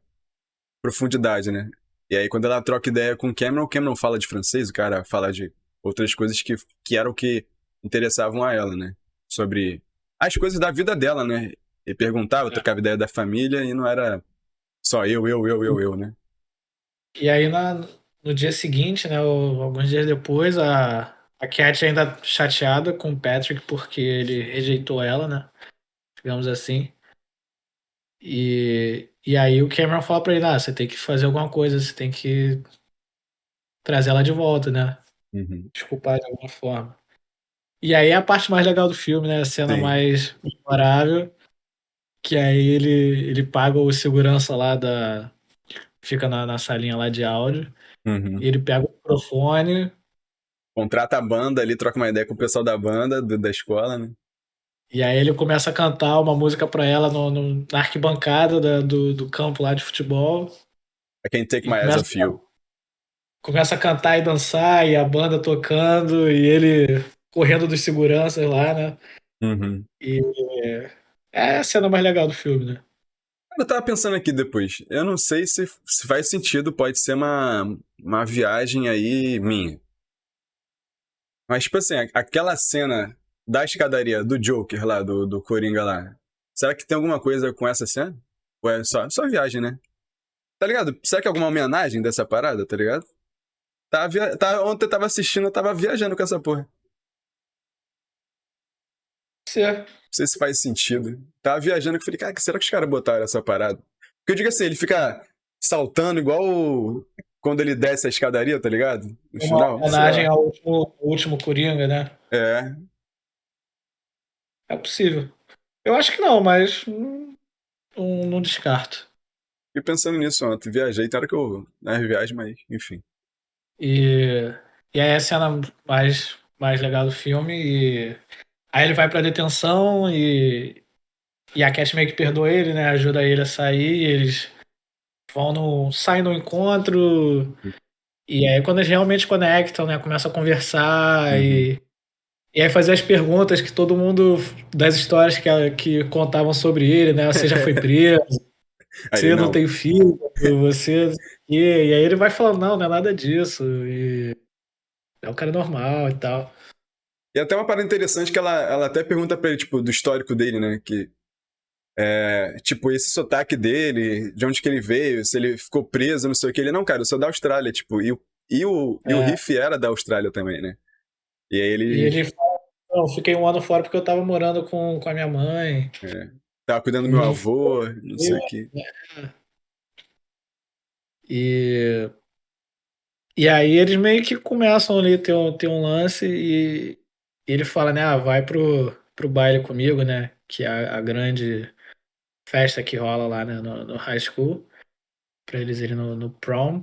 profundidade, né? E aí, quando ela troca ideia com o Cameron fala de francês, o cara fala de outras coisas que eram o que interessavam a ela, né? Sobre as coisas da vida dela, né? Ele perguntava, É. trocava ideia da família e não era só eu, né? E aí no dia seguinte, né? Alguns dias depois, a Cat ainda chateada com o Patrick porque ele rejeitou ela, né? Digamos assim. E aí o Cameron fala pra ele, você tem que fazer alguma coisa, você tem que trazer ela de volta, né? Uhum. Desculpar de alguma forma. E aí é a parte mais legal do filme, né? A cena Sim. mais memorável, que aí ele paga o segurança lá fica na salinha lá de áudio, e Uhum. ele pega o microfone, Contrata a banda ali, troca uma ideia com o pessoal da banda, da escola, né? E aí ele começa a cantar uma música pra ela na arquibancada do campo lá de futebol. I Can't Take E My Eyes Off You. começa a cantar e dançar, e a banda tocando, e ele correndo dos seguranças lá, né? Uhum. E é a cena mais legal do filme, né? Eu tava pensando aqui depois. Eu não sei se faz sentido, pode ser uma viagem aí minha. Mas, tipo assim, aquela cena da escadaria do Joker lá, do Coringa lá. Será que tem alguma coisa com essa cena? Ou é só viagem, né? Tá ligado? Será que é alguma homenagem dessa parada, tá ligado? Ontem eu tava assistindo, eu tava viajando com essa porra. Não Ser. sei se faz sentido. Tava viajando que eu falei, cara, será que os caras botaram essa parada? Porque eu digo assim, ele fica saltando igual quando ele desce a escadaria, tá ligado? No Uma final, sei homenagem lá. ao último Coringa, né? É, É possível. Eu acho que não, mas não descarto. fiquei pensando nisso ontem. Viajei, tem hora que eu. Na viagem, mas enfim. E, e aí a cena mais legal do filme. Aí ele vai pra detenção e a Cat meio que perdoa ele, né? Ajuda ele a sair. Eles saem no encontro. E aí quando eles realmente conectam, né? Começam a conversar Uhum. e aí fazer as perguntas que todo mundo das histórias que contavam sobre ele, né? Você já foi preso, Aí ele você não não. tem filho, você. E aí ele vai falando, não é nada disso. E é um cara normal e tal. E até uma parada interessante que ela até pergunta pra ele, tipo, do histórico dele, né? Que tipo, esse sotaque dele, de onde que ele veio, se ele ficou preso, não sei o que. Ele, não, cara, eu sou da Austrália, tipo, e o É, Riff era da Austrália também, né? E aí e ele ele fala, não, fiquei um ano fora porque eu tava morando com a minha mãe. tava cuidando do meu Não foi. avô, não sei o que. E, e aí eles meio que começam ali ter um lance e ele fala, né? Vai pro baile comigo, né? Que é a grande festa que rola lá, né, no high school, pra eles irem no prom.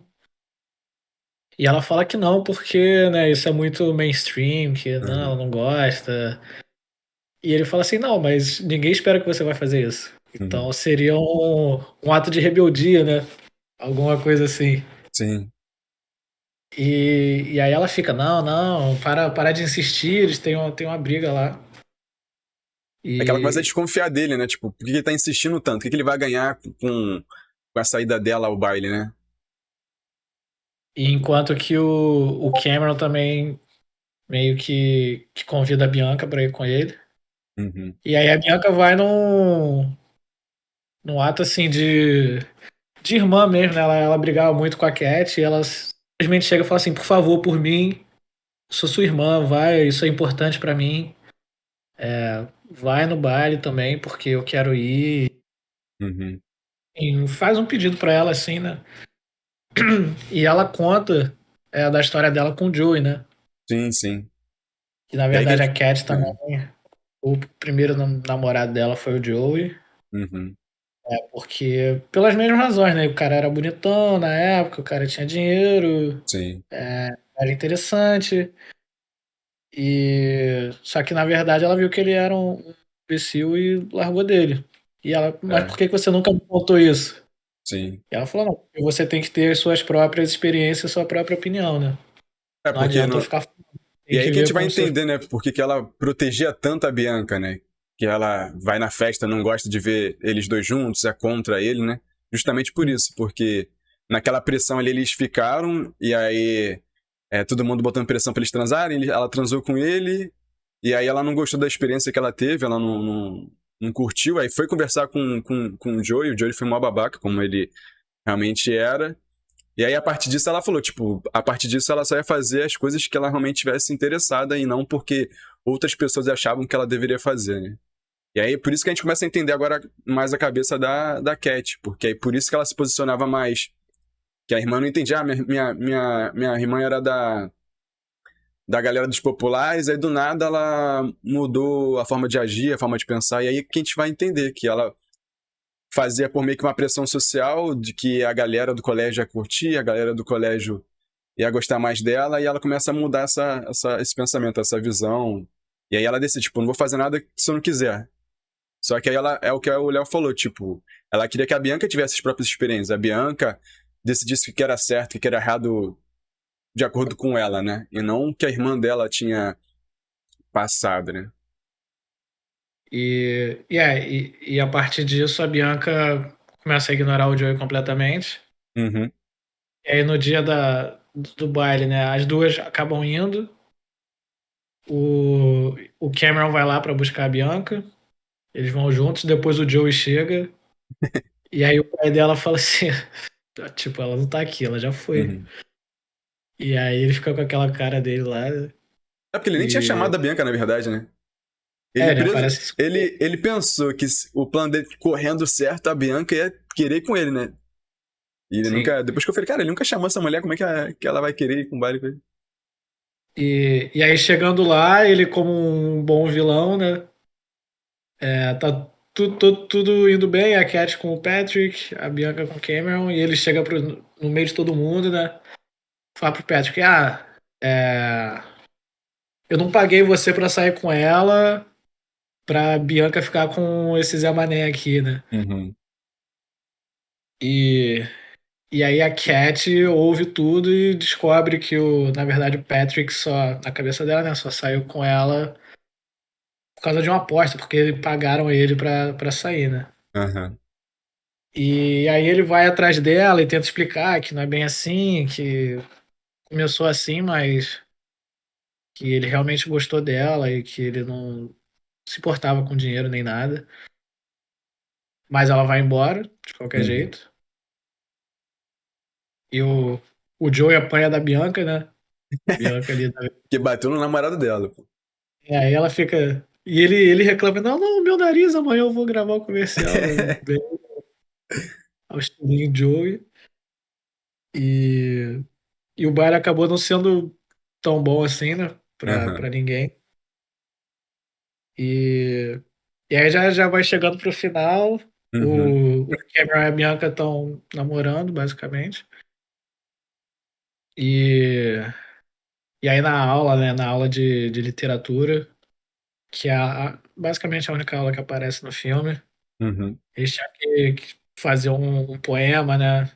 E ela fala que não, porque, né, isso é muito mainstream, que não, ela Uhum, não gosta. E ele fala assim, não, mas ninguém espera que você vai fazer isso. uhum. Então seria um ato de rebeldia, né? Alguma coisa assim. Sim. E aí ela fica, não, para de insistir, eles têm uma briga lá. É que ela começa a E, desconfiar dele, né? Tipo, por que ele tá insistindo tanto? O que ele vai ganhar com a saída dela ao baile, né? e enquanto que o Cameron também meio que convida a Bianca pra ir com ele. Uhum, E aí a Bianca vai num ato assim de irmã mesmo, né? Ela brigava muito com a Cat e ela simplesmente chega e fala assim: por favor, por mim, sou sua irmã, vai, isso é importante pra mim. Vai no baile também, porque eu quero ir. uhum. E faz um pedido pra ela, assim, né? E ela conta da história dela com o Joey, né? Sim, sim. Que na E aí que a verdade a gente. Cat também, o primeiro namorado dela foi o Joey. Uhum, Porque, pelas mesmas razões, né? O cara era bonitão na época, o cara tinha dinheiro, sim. era interessante. Só que na verdade ela viu que ele era um imbecil e largou dele. E ela, mas É, por que você nunca me contou isso? sim. E ela falou, não, porque você tem que ter suas próprias experiências, sua própria opinião, né? É, Não porque adianta no, ficar falando, E tem aí que que a gente ver vai com os seus. entender, né? Por que que ela protegia tanto a Bianca, né? Que ela vai na festa, não gosta de ver eles dois juntos, é contra ele, né? Justamente por isso, porque naquela pressão ali eles ficaram, e aí todo mundo botando pressão pra eles transarem, ela transou com ele, e aí ela não gostou da experiência que ela teve, ela não curtiu, aí foi conversar com o Joey foi mó babaca, como ele realmente era, e aí, a partir disso, ela falou, tipo, a partir disso ela só ia fazer as coisas que ela realmente tivesse interessada e não porque outras pessoas achavam que ela deveria fazer, né? E aí, por isso que a gente começa a entender agora mais a cabeça da Cat, porque aí por isso que ela se posicionava mais. Que a irmã não entendia, minha irmã era da galera dos populares, aí do nada ela mudou a forma de agir, a forma de pensar, e aí que a gente vai entender que ela fazia por meio que uma pressão social de que a galera do colégio ia curtir, a galera do colégio ia gostar mais dela, e ela começa a mudar esse pensamento, essa visão. E aí ela decide, tipo, não vou fazer nada se eu não quiser. Só que aí ela, é o que o Léo falou, tipo, ela queria que a Bianca tivesse as próprias experiências. A Bianca decidisse o que era certo, o que era errado de acordo com ela, né? E não o que a irmã dela tinha passado, né? E a partir disso a Bianca começa a ignorar o Joey completamente. Uhum. E aí no dia do baile, né, as duas acabam indo. O Cameron vai lá pra buscar a Bianca. Eles vão juntos, depois o Joey chega. E aí o pai dela fala assim, tipo, ela não tá aqui, ela já foi. Uhum. E aí ele fica com aquela cara dele lá. É porque ele nem tinha chamado a E. Bianca, na verdade, né? Ele, É, né? preso, Parece. ele pensou que o plano dele correndo certo, a Bianca ia querer ir com ele, né? E ele Sim. nunca. Depois que eu falei, cara, ele nunca chamou essa mulher, como é que ela vai querer ir com o baile com ele? E aí chegando lá, ele como um bom vilão, né? Tá tudo indo bem, a Cat com o Patrick, a Bianca com o Cameron, e ele chega no meio de todo mundo, né? Fala pro Patrick, eu não paguei você pra sair com ela, pra Bianca ficar com esse Zé Mané aqui, né? Uhum. E, e aí a Cat ouve tudo e descobre que na verdade o Patrick só, na cabeça dela, né, só saiu com ela por causa de uma aposta, porque pagaram ele pra sair, né? Aham. E aí ele vai atrás dela e tenta explicar que não é bem assim, que começou assim, mas que ele realmente gostou dela e que ele não se importava com dinheiro nem nada. Mas ela vai embora, de qualquer Uhum. jeito. E o Joey apanha da Bianca, né? Bianca ali. Que bateu no namorado dela, pô. E aí ela fica. E ele reclama: não, não, meu nariz, amanhã eu vou gravar o comercial. Bem ao estilinho Joey. E, e o baile acabou não sendo tão bom assim, né? Pra Aham. ninguém. E, e aí já vai chegando pro final. Uhum. O Cameron e a Bianca estão namorando, basicamente. E, e aí na aula, né? Na aula de literatura, que é basicamente a única aula que aparece no filme, Uhum. eles tinham que fazer um poema, né?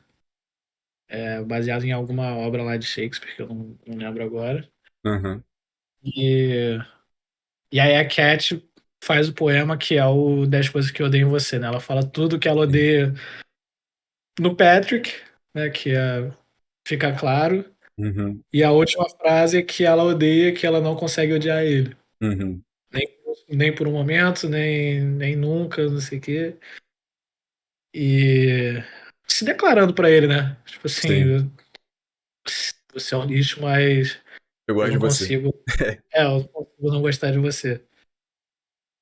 Baseado em alguma obra lá de Shakespeare, que eu não lembro agora. Aham. E, e aí a Cat faz o poema que é o 10 coisas que eu odeio em você, né? Ela fala tudo que ela odeia no Patrick, né? Fica claro. Uhum. E a última frase é que ela odeia que ela não consegue odiar ele. Uhum. Nem, nem por um momento, nem nunca, não sei o quê. E se declarando pra ele, né? Tipo Sim. assim, você é um lixo, mas Eu eu gosto de não você. consigo. Eu não consigo não gostar de você.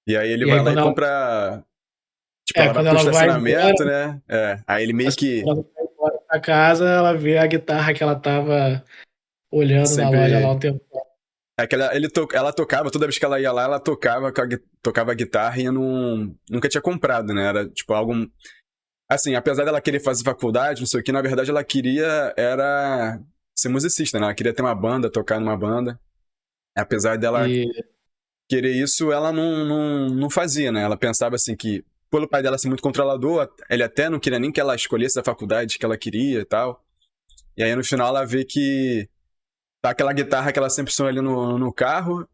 E aí ele E aí vai lá e compra. Tipo, ela vai quando pro ela vai embora, estacionamento, né? É. Aí ele meio que quando ela vai embora pra casa, ela vê a guitarra que ela tava olhando na loja lá sempre. um tempo. Ela tocava, toda vez que ela ia lá, ela tocava, tocava a guitarra e eu nunca tinha comprado, né? Era tipo algo. Assim, apesar dela querer fazer faculdade, não sei o que, na verdade ela queria era ser musicista, né? Ela queria ter uma banda, tocar numa banda. Apesar dela E, querer isso, ela não fazia, né? Ela pensava assim que, pelo pai dela ser muito controlador, ele até não queria nem que ela escolhesse a faculdade que ela queria e tal. E aí no final ela vê que tá aquela guitarra que ela sempre sonha ali no carro.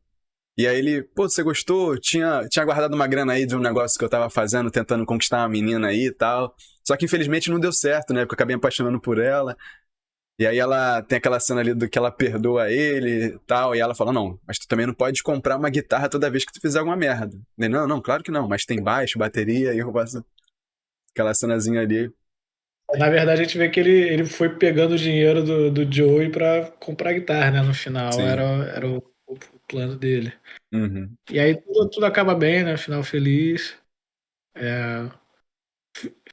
E aí ele, pô, você gostou? Tinha guardado uma grana aí de um negócio que eu tava fazendo, tentando conquistar uma menina aí e tal. Só que infelizmente não deu certo, né? Porque eu acabei me apaixonando por ela. E aí ela tem aquela cena ali do que ela perdoa ele e tal. E ela fala, não, mas tu também não pode comprar uma guitarra toda vez que tu fizer alguma merda. Ele, não, não, claro que não, mas tem baixo, bateria, e eu faço aquela cenazinha ali. na verdade, a gente vê que ele foi pegando o dinheiro do Joey pra comprar guitarra, né? No final, Sim. era o plano dele. Uhum. E aí tudo acaba bem, né? Final feliz.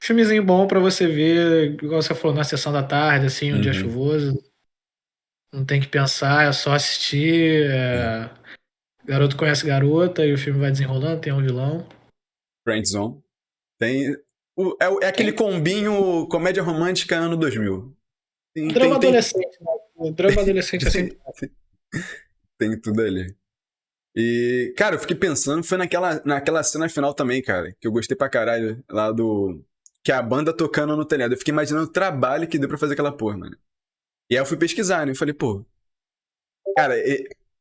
Filmezinho bom pra você ver, igual você falou, na sessão da tarde, assim, um dia Uhum. chuvoso. Não tem que pensar, é só assistir. É. Garoto conhece garota e o filme vai desenrolando, tem um vilão. Friendzone. Tem. É aquele Tem combinho comédia romântica ano 2000. drama adolescente, né? O drama adolescente é Tem, sempre. tem tudo ali. E, cara, eu fiquei pensando, foi naquela cena final também, cara, que eu gostei pra caralho, lá do... Que é a banda tocando no telhado. Eu fiquei imaginando o trabalho que deu pra fazer aquela porra, mano. E aí eu fui pesquisar, né? Eu falei, pô, cara,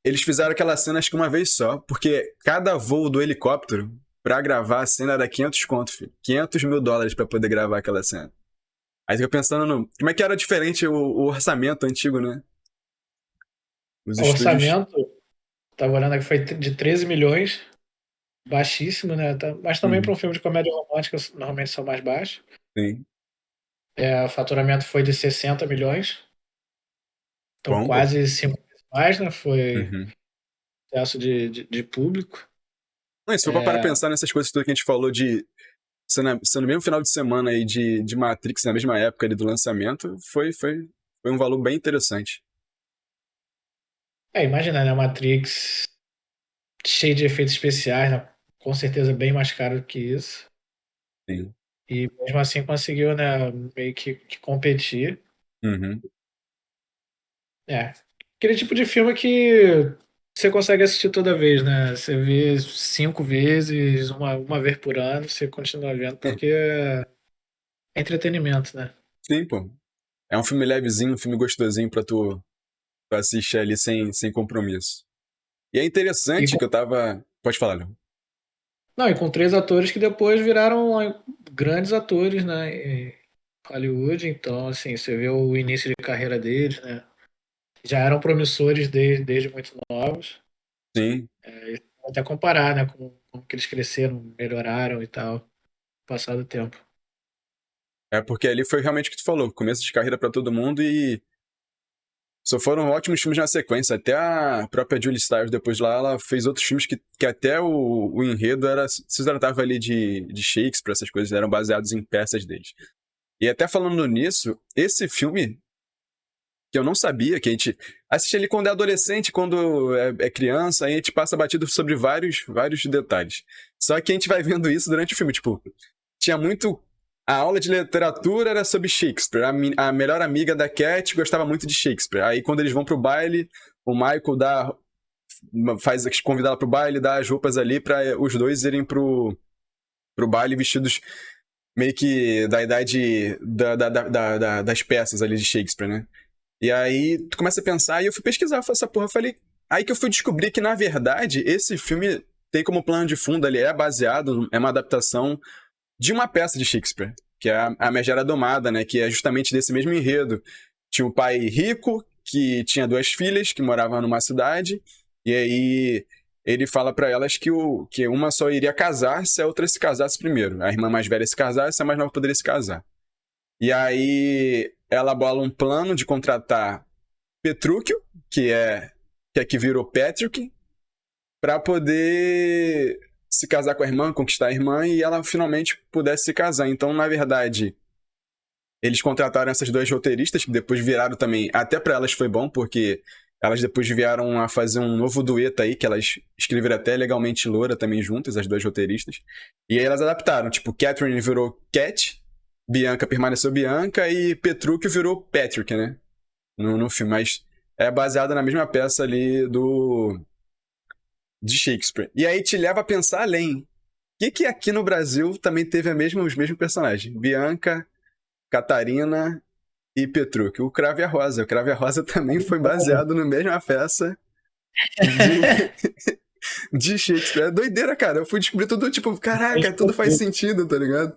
eles fizeram aquela cena acho que uma vez só, porque cada voo do helicóptero pra gravar a cena era 500 conto, filho. US$ 500 mil pra poder gravar aquela cena. Aí eu pensando no... Como é que era diferente o orçamento antigo, né? Os O estúdios... orçamento, tava olhando aqui, foi de 13 milhões, baixíssimo, né? Mas também para Uhum, um filme de comédia romântica, normalmente são mais baixos. sim. O faturamento foi de 60 milhões, então Bom, pô. quase 5 vezes mais, né? Foi Uhum. sucesso de público. Não, e se for para pensar nessas coisas tudo que a gente falou de ser no mesmo final de semana aí de Matrix, na mesma época ali do lançamento, foi um valor bem interessante. Imagina, né? Matrix cheio de efeitos especiais, né? Com certeza bem mais caro do que isso. Sim. E mesmo assim conseguiu, né, meio que competir. Uhum. É. Aquele tipo de filme que você consegue assistir toda vez, né? Você vê 5 vezes, uma vez por ano, você continua vendo, porque é entretenimento, né? Sim, pô. É um filme levezinho, um filme gostosinho pra tu assistir ali sem compromisso. E é E interessante com, que eu tava. Pode falar, Léo. não, e com três atores que depois viraram grandes atores, né? Em Hollywood, então, assim, você vê o início de carreira deles, né? Já eram promissores desde muito novos. Sim. Até comparar, né, com como que eles cresceram, melhoraram e tal, com o passar do tempo. É porque ali foi realmente o que tu falou, começo de carreira pra todo mundo e só foram ótimos filmes na sequência. Até a própria Julie Stiles, depois lá, ela fez outros filmes que até o enredo se tratava ali de Shakespeare, essas coisas eram baseados em peças deles. E até falando nisso, esse filme, que eu não sabia, que a gente assiste ele quando é adolescente, quando é criança, aí a gente passa batido sobre vários detalhes. Só que a gente vai vendo isso durante o filme, tipo, tinha muito. A aula de literatura era sobre Shakespeare. A melhor amiga da Cat gostava muito de Shakespeare. Aí quando eles vão pro baile, o Michael convida ela pro baile, dá as roupas ali pra os dois irem pro baile vestidos meio que da idade das peças ali de Shakespeare, né? E aí tu começa a pensar, e eu fui pesquisar essa porra, eu falei. Aí que eu fui descobrir que, na verdade, esse filme tem como plano de fundo, ele é baseado, é uma adaptação de uma peça de Shakespeare, que é a Megera Domada, né? Que é justamente desse mesmo enredo. Tinha um pai rico que tinha duas filhas que moravam numa cidade, e aí ele fala para elas que uma só iria casar se a outra se casasse primeiro. A irmã mais velha se casasse, a mais nova poderia se casar. E aí ela bola um plano de contratar Petrúquio, que virou Patrick, para poder se casar com a irmã, conquistar a irmã e ela finalmente pudesse se casar. Então, na verdade, eles contrataram essas duas roteiristas que depois viraram também, até para elas foi bom, porque elas depois vieram a fazer um novo dueto aí, que elas escreveram até Legalmente Loura também juntas, as duas roteiristas. E aí elas adaptaram, tipo, Catherine virou Cat, Bianca permaneceu Bianca e Petrúquio virou Patrick, né? No filme, mas é baseada na mesma peça ali de Shakespeare. E aí te leva a pensar além. O que aqui no Brasil também teve os mesmos personagens? Bianca, Catarina e Petrúquio. O Cravo e a Rosa. O Cravo e a Rosa também foi baseado na mesma peça de, de Shakespeare. É doideira, cara. Eu fui descobrir tudo, tipo, caraca, tudo faz sentido, tá ligado?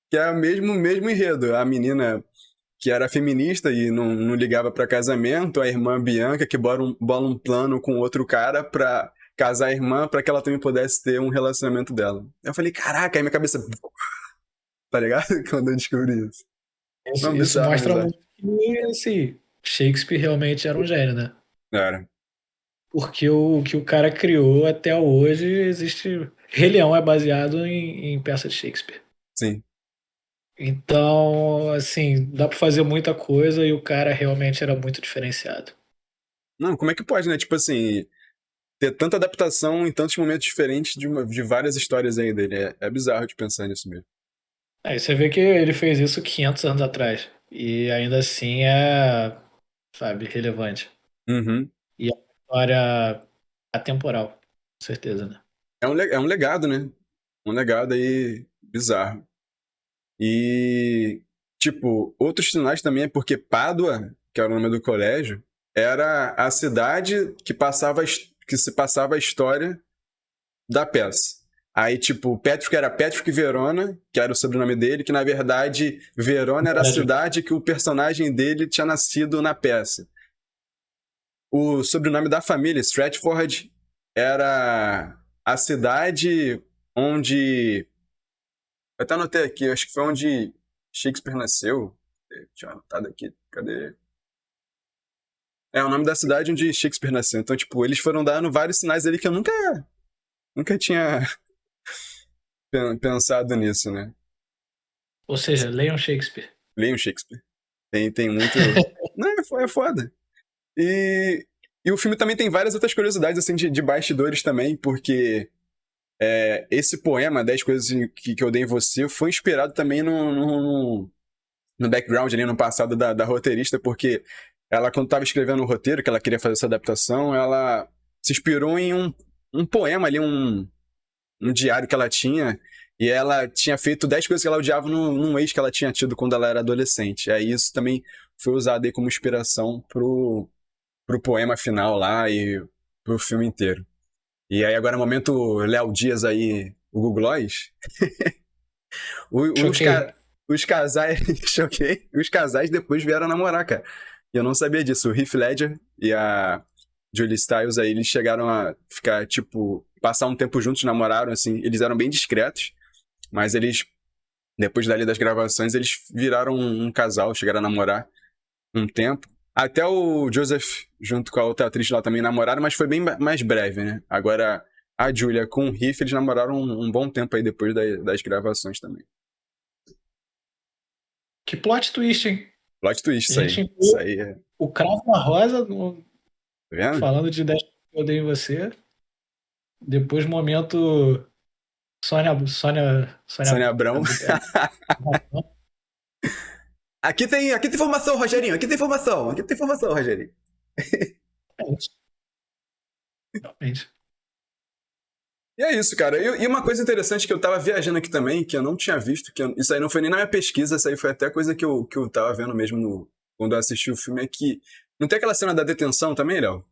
Que é o mesmo enredo. A menina que era feminista e não ligava pra casamento, a irmã Bianca que bola um plano com outro cara pra casar a irmã pra que ela também pudesse ter um relacionamento dela. Eu falei, caraca, aí minha cabeça, tá ligado? Quando eu descobri isso. Isso, Não, isso bizarro, mostra bizarro. muito que, assim, Shakespeare realmente era um gênio, né? Cara, Porque o que o cara criou até hoje existe. Rei Leão é baseado em peça de Shakespeare. sim. Então, assim, dá pra fazer muita coisa e o cara realmente era muito diferenciado. Não, como é que pode, né? Tipo assim, ter tanta adaptação em tantos momentos diferentes de várias histórias aí dele. É bizarro de pensar nisso mesmo. Aí você vê que ele fez isso 500 anos atrás. E ainda assim é, sabe, relevante. Uhum. E é uma história atemporal. certeza, né? É um legado, né? Um legado aí bizarro. E, tipo, outros sinais também é porque Pádua, que era o nome do colégio, era a cidade que se passava a história da peça. Aí, tipo, Patrick era Patrick Verona, que era o sobrenome dele, que na verdade Verona era a cidade que o personagem dele tinha nascido na peça. O sobrenome da família, Stratford, era a cidade onde. Eu até anotei aqui, acho que foi onde Shakespeare nasceu. Tinha anotado aqui, cadê? É o nome da cidade onde Shakespeare nasceu. Então, tipo, eles foram dando vários sinais ali que eu nunca tinha pensado nisso, né? Ou seja, leiam Shakespeare. Leiam Shakespeare. Tem muito. Não, é foda. E, e o filme também tem várias outras curiosidades, assim, de bastidores também, porque esse poema, 10 coisas que eu dei em você, foi inspirado também no background ali, no passado da roteirista, porque ela, quando estava escrevendo o roteiro, que ela queria fazer essa adaptação, ela se inspirou em um poema ali, um diário que ela tinha, e ela tinha feito 10 coisas que ela odiava num ex que ela tinha tido quando ela era adolescente. Aí isso também foi usado aí como inspiração pro poema final lá e pro filme inteiro. E aí agora, momento Léo Dias aí, o Google Gloss, os, Choquei. ca- os casais, choquei, os casais depois vieram namorar, cara. E eu não sabia disso. O Heath Ledger e a Julie Stiles aí, eles chegaram a ficar, tipo, passar um tempo juntos, namoraram, assim, eles eram bem discretos, mas eles, depois dali das gravações, eles viraram um casal, chegaram a namorar um tempo. Até o Joseph, junto com a outra atriz lá, também namoraram, mas foi bem mais breve, né? Agora, a Julia com o Heath, eles namoraram um bom tempo aí depois das gravações também. Que plot twist, hein? Plot twist, A isso aí. gente Isso viu aí é. o Cravo na Rosa Tá vendo? falando de 10 que eu dei em você. Depois, momento Sônia Sônia Abrão. Aqui tem informação, Rogerinho. Aqui tem informação. Aqui tem informação, Rogerinho. Realmente. E é isso, cara. E uma coisa interessante que eu tava viajando aqui também, que eu não tinha visto, isso aí não foi nem na minha pesquisa, isso aí foi até coisa que eu tava vendo mesmo quando eu assisti o filme, é que. Não tem aquela cena da detenção também, Léo?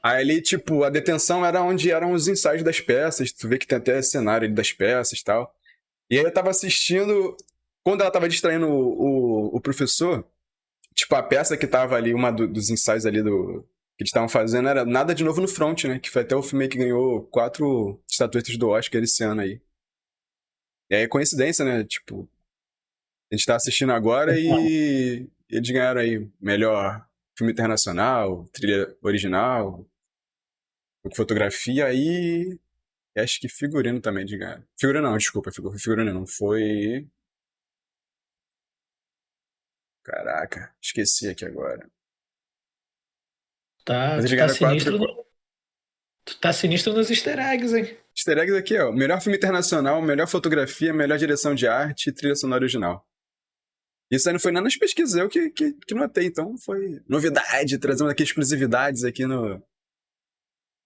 Aí ali, tipo, a detenção era onde eram os ensaios das peças, tu vê que tem até cenário ali das peças e tal. E aí eu tava assistindo, quando ela tava distraindo o professor, tipo, a peça que tava ali, uma dos ensaios ali que eles estavam fazendo, era Nada de Novo no Front, né? Que foi até o filme que ganhou 4 estatuetas do Oscar esse ano aí. E aí é coincidência, né? Tipo, a gente tá assistindo agora e eles ganharam aí melhor filme internacional, trilha original, fotografia e acho que figurino também de ganhar. Figurino não, desculpa, figurino não. Foi. Caraca, esqueci aqui agora. Tá, Mas eles tu tá ganharam sinistro, 4. tu tá sinistro nos easter eggs, hein? Easter eggs aqui, ó. Melhor filme internacional, melhor fotografia, melhor direção de arte e trilha sonora original. Isso aí não foi nada nas pesquisas, eu que notei, então foi novidade, trazendo aqui exclusividades aqui no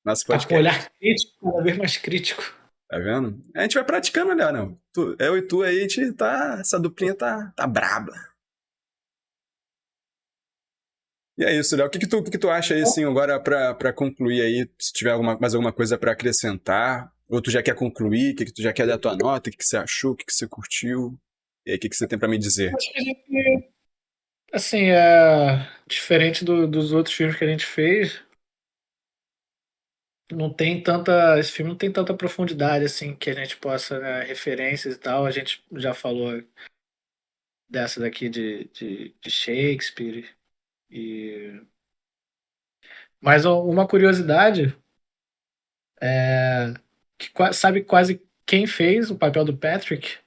nosso Tá com um podcast. olhar crítico, cada vez mais crítico. Tá vendo? A gente vai praticando, né, não? Eu e tu aí, a gente tá. Essa duplinha tá braba. E é isso, Léo. O que tu acha aí, assim, agora pra concluir aí, se tiver mais alguma coisa pra acrescentar? Ou tu já quer concluir? O que tu já quer dar tua nota? O que você achou? O que você curtiu? E aí, o que você tem pra me dizer? Acho que a gente, assim, diferente dos outros filmes que a gente fez, não tem tanta, esse filme não tem tanta profundidade, assim, que a gente possa, né, referências e tal. A gente já falou dessa daqui de Shakespeare. E... Mas uma curiosidade é que sabe quase quem fez o papel do Patrick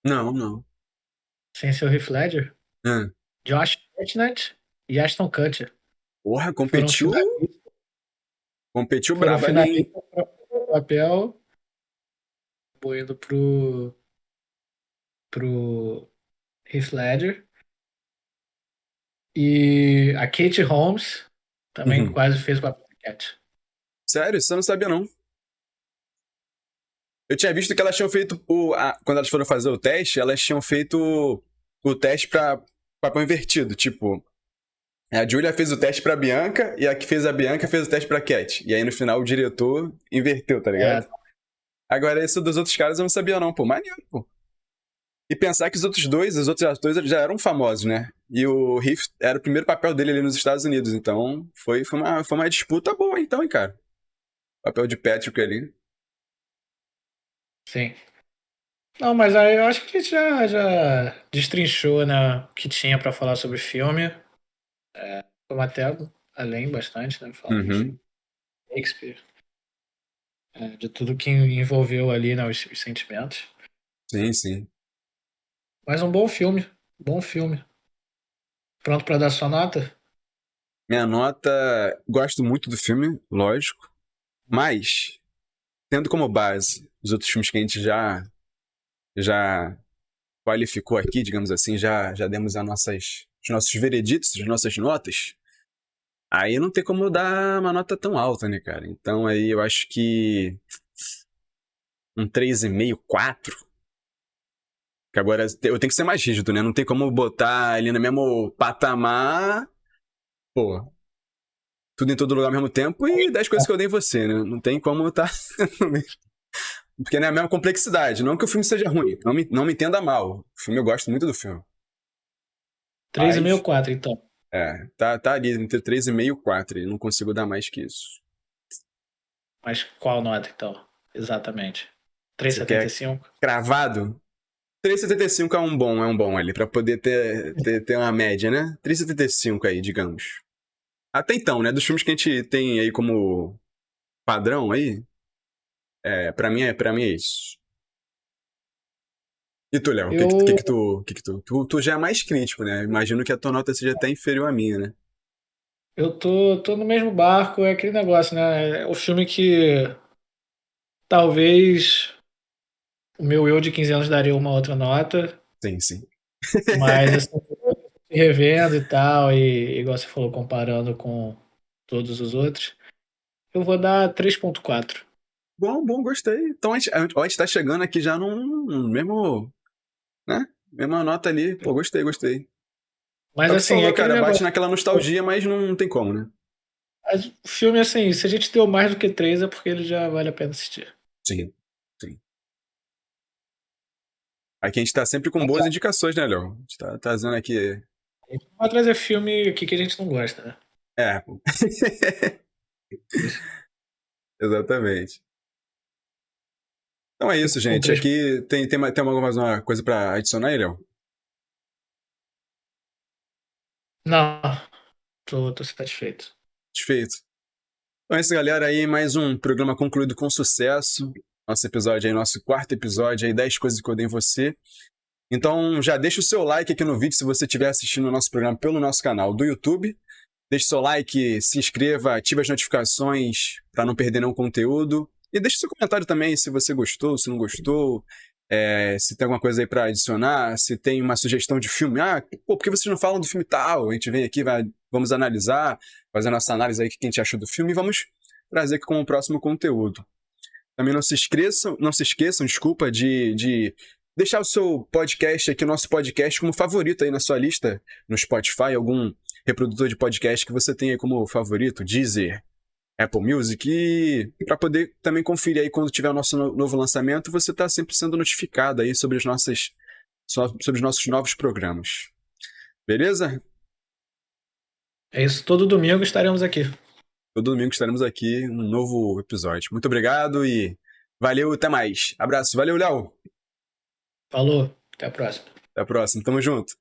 Não, não. sem ser o Heath Ledger? Ah, Josh Hartnett e Ashton Kutcher porra, foram competiu. finalistas, Competiu foram brabo ali, hein? finalistas para o papel, indo pro Heath Ledger. E a Kate Holmes também Uhum. quase fez o papel da Cat. Sério? Isso eu não sabia, não. Eu tinha visto que elas tinham feito quando elas foram fazer o teste, elas tinham feito o teste pra papel invertido. Tipo, a Julia fez o teste pra Bianca e a que fez a Bianca fez o teste pra Cat. E aí no final o diretor inverteu, tá ligado? É, Agora esse dos outros caras eu não sabia, não, pô. Maneiro, pô. E pensar que os outros atores eles já eram famosos, né? E o Riff era o primeiro papel dele ali nos Estados Unidos. Então foi uma disputa boa, então, hein, cara. Papel de Patrick ali. sim. Não, mas aí eu acho que a gente já destrinchou, né, o que tinha pra falar sobre o filme. Fomos até além bastante, né? Falamos de Uhum. Shakespeare, de tudo que envolveu ali, né, os sentimentos. Sim, sim. Mas um bom filme, bom filme. Pronto pra dar sua nota? Minha nota. Gosto muito do filme, lógico. Mas, tendo como base os outros filmes que a gente já qualificou aqui, digamos assim, já demos os nossos vereditos, as nossas notas. Aí não tem como dar uma nota tão alta, né, cara? Então aí eu acho que um 3,5, 4. Que agora eu tenho que ser mais rígido, né? Não tem como botar ali no mesmo patamar, pô, tudo em todo lugar ao mesmo tempo e 10 coisas que eu dei em você, né? Não tem como tá. Porque não é a mesma complexidade. Não que o filme seja ruim, não me entenda mal. O filme eu gosto muito do filme. 3,5 ou Mas, 4, então. tá ali entre 3,5 e 4. E não consigo dar mais que isso. Mas qual nota, então? Exatamente. Você quer 3,75? cravado? 3,75 é um bom ali, pra poder ter uma média, né? 3,75 aí, digamos. Até então, né? Dos filmes que a gente tem aí como padrão aí, pra mim é isso. E tu, Léo, o que que, que Eu, que tu, que que tu já é mais crítico, né? Imagino que a tua nota seja até inferior à minha, né? eu tô no mesmo barco, é aquele negócio, né? É o filme que talvez o meu eu de 15 anos daria uma outra nota, Sim, sim. mas assim, revendo e tal, e igual você falou, comparando com todos os outros, eu vou dar 3,4. Bom, bom, gostei. Então a gente tá chegando aqui já no mesmo, né? Mesma nota ali. Pô, gostei, gostei. Mas É o que você assim, é falou, aquele cara. Bate negócio. naquela nostalgia, mas não tem como, né? O filme, assim, se a gente deu mais do que 3 é porque ele já vale a pena assistir. Sim, sim. Aqui a gente tá sempre com boas indicações, né, Léo? A gente tá trazendo aqui. A gente não vai trazer filme aqui que a gente não gosta, né? É, Isso. exatamente. Então é isso, Fico com gente. 3. Aqui tem mais uma coisa pra adicionar aí, Léo? Não, tô satisfeito. Satisfeito? Então é isso, galera. Aí mais um programa concluído com sucesso. Nosso episódio aí, nosso quarto episódio aí, 10 coisas que eu odeio em você. Então já deixa o seu like aqui no vídeo se você estiver assistindo o nosso programa pelo nosso canal do YouTube. Deixe seu like, se inscreva, ative as notificações para não perder nenhum conteúdo. E deixe seu comentário também se você gostou, se não gostou, se tem alguma coisa aí para adicionar, se tem uma sugestão de filme. Ah, pô, por que vocês não falam do filme tal? A gente vem aqui, vamos analisar, fazer a nossa análise aí, o que a gente achou do filme e vamos trazer aqui como próximo conteúdo. Também não se esqueçam, desculpa, de deixar o seu podcast aqui, o nosso podcast, como favorito aí na sua lista no Spotify, algum reprodutor de podcast que você tem aí como favorito, Deezer, Apple Music, e para poder também conferir aí quando tiver o nosso novo lançamento, você está sempre sendo notificado aí sobre os nossos novos programas. Beleza? É isso, todo domingo estaremos aqui. Todo domingo estaremos aqui num novo episódio. Muito obrigado e valeu, até mais. Abraço, valeu, Léo. Falou, até a próxima. Até a próxima, tamo junto.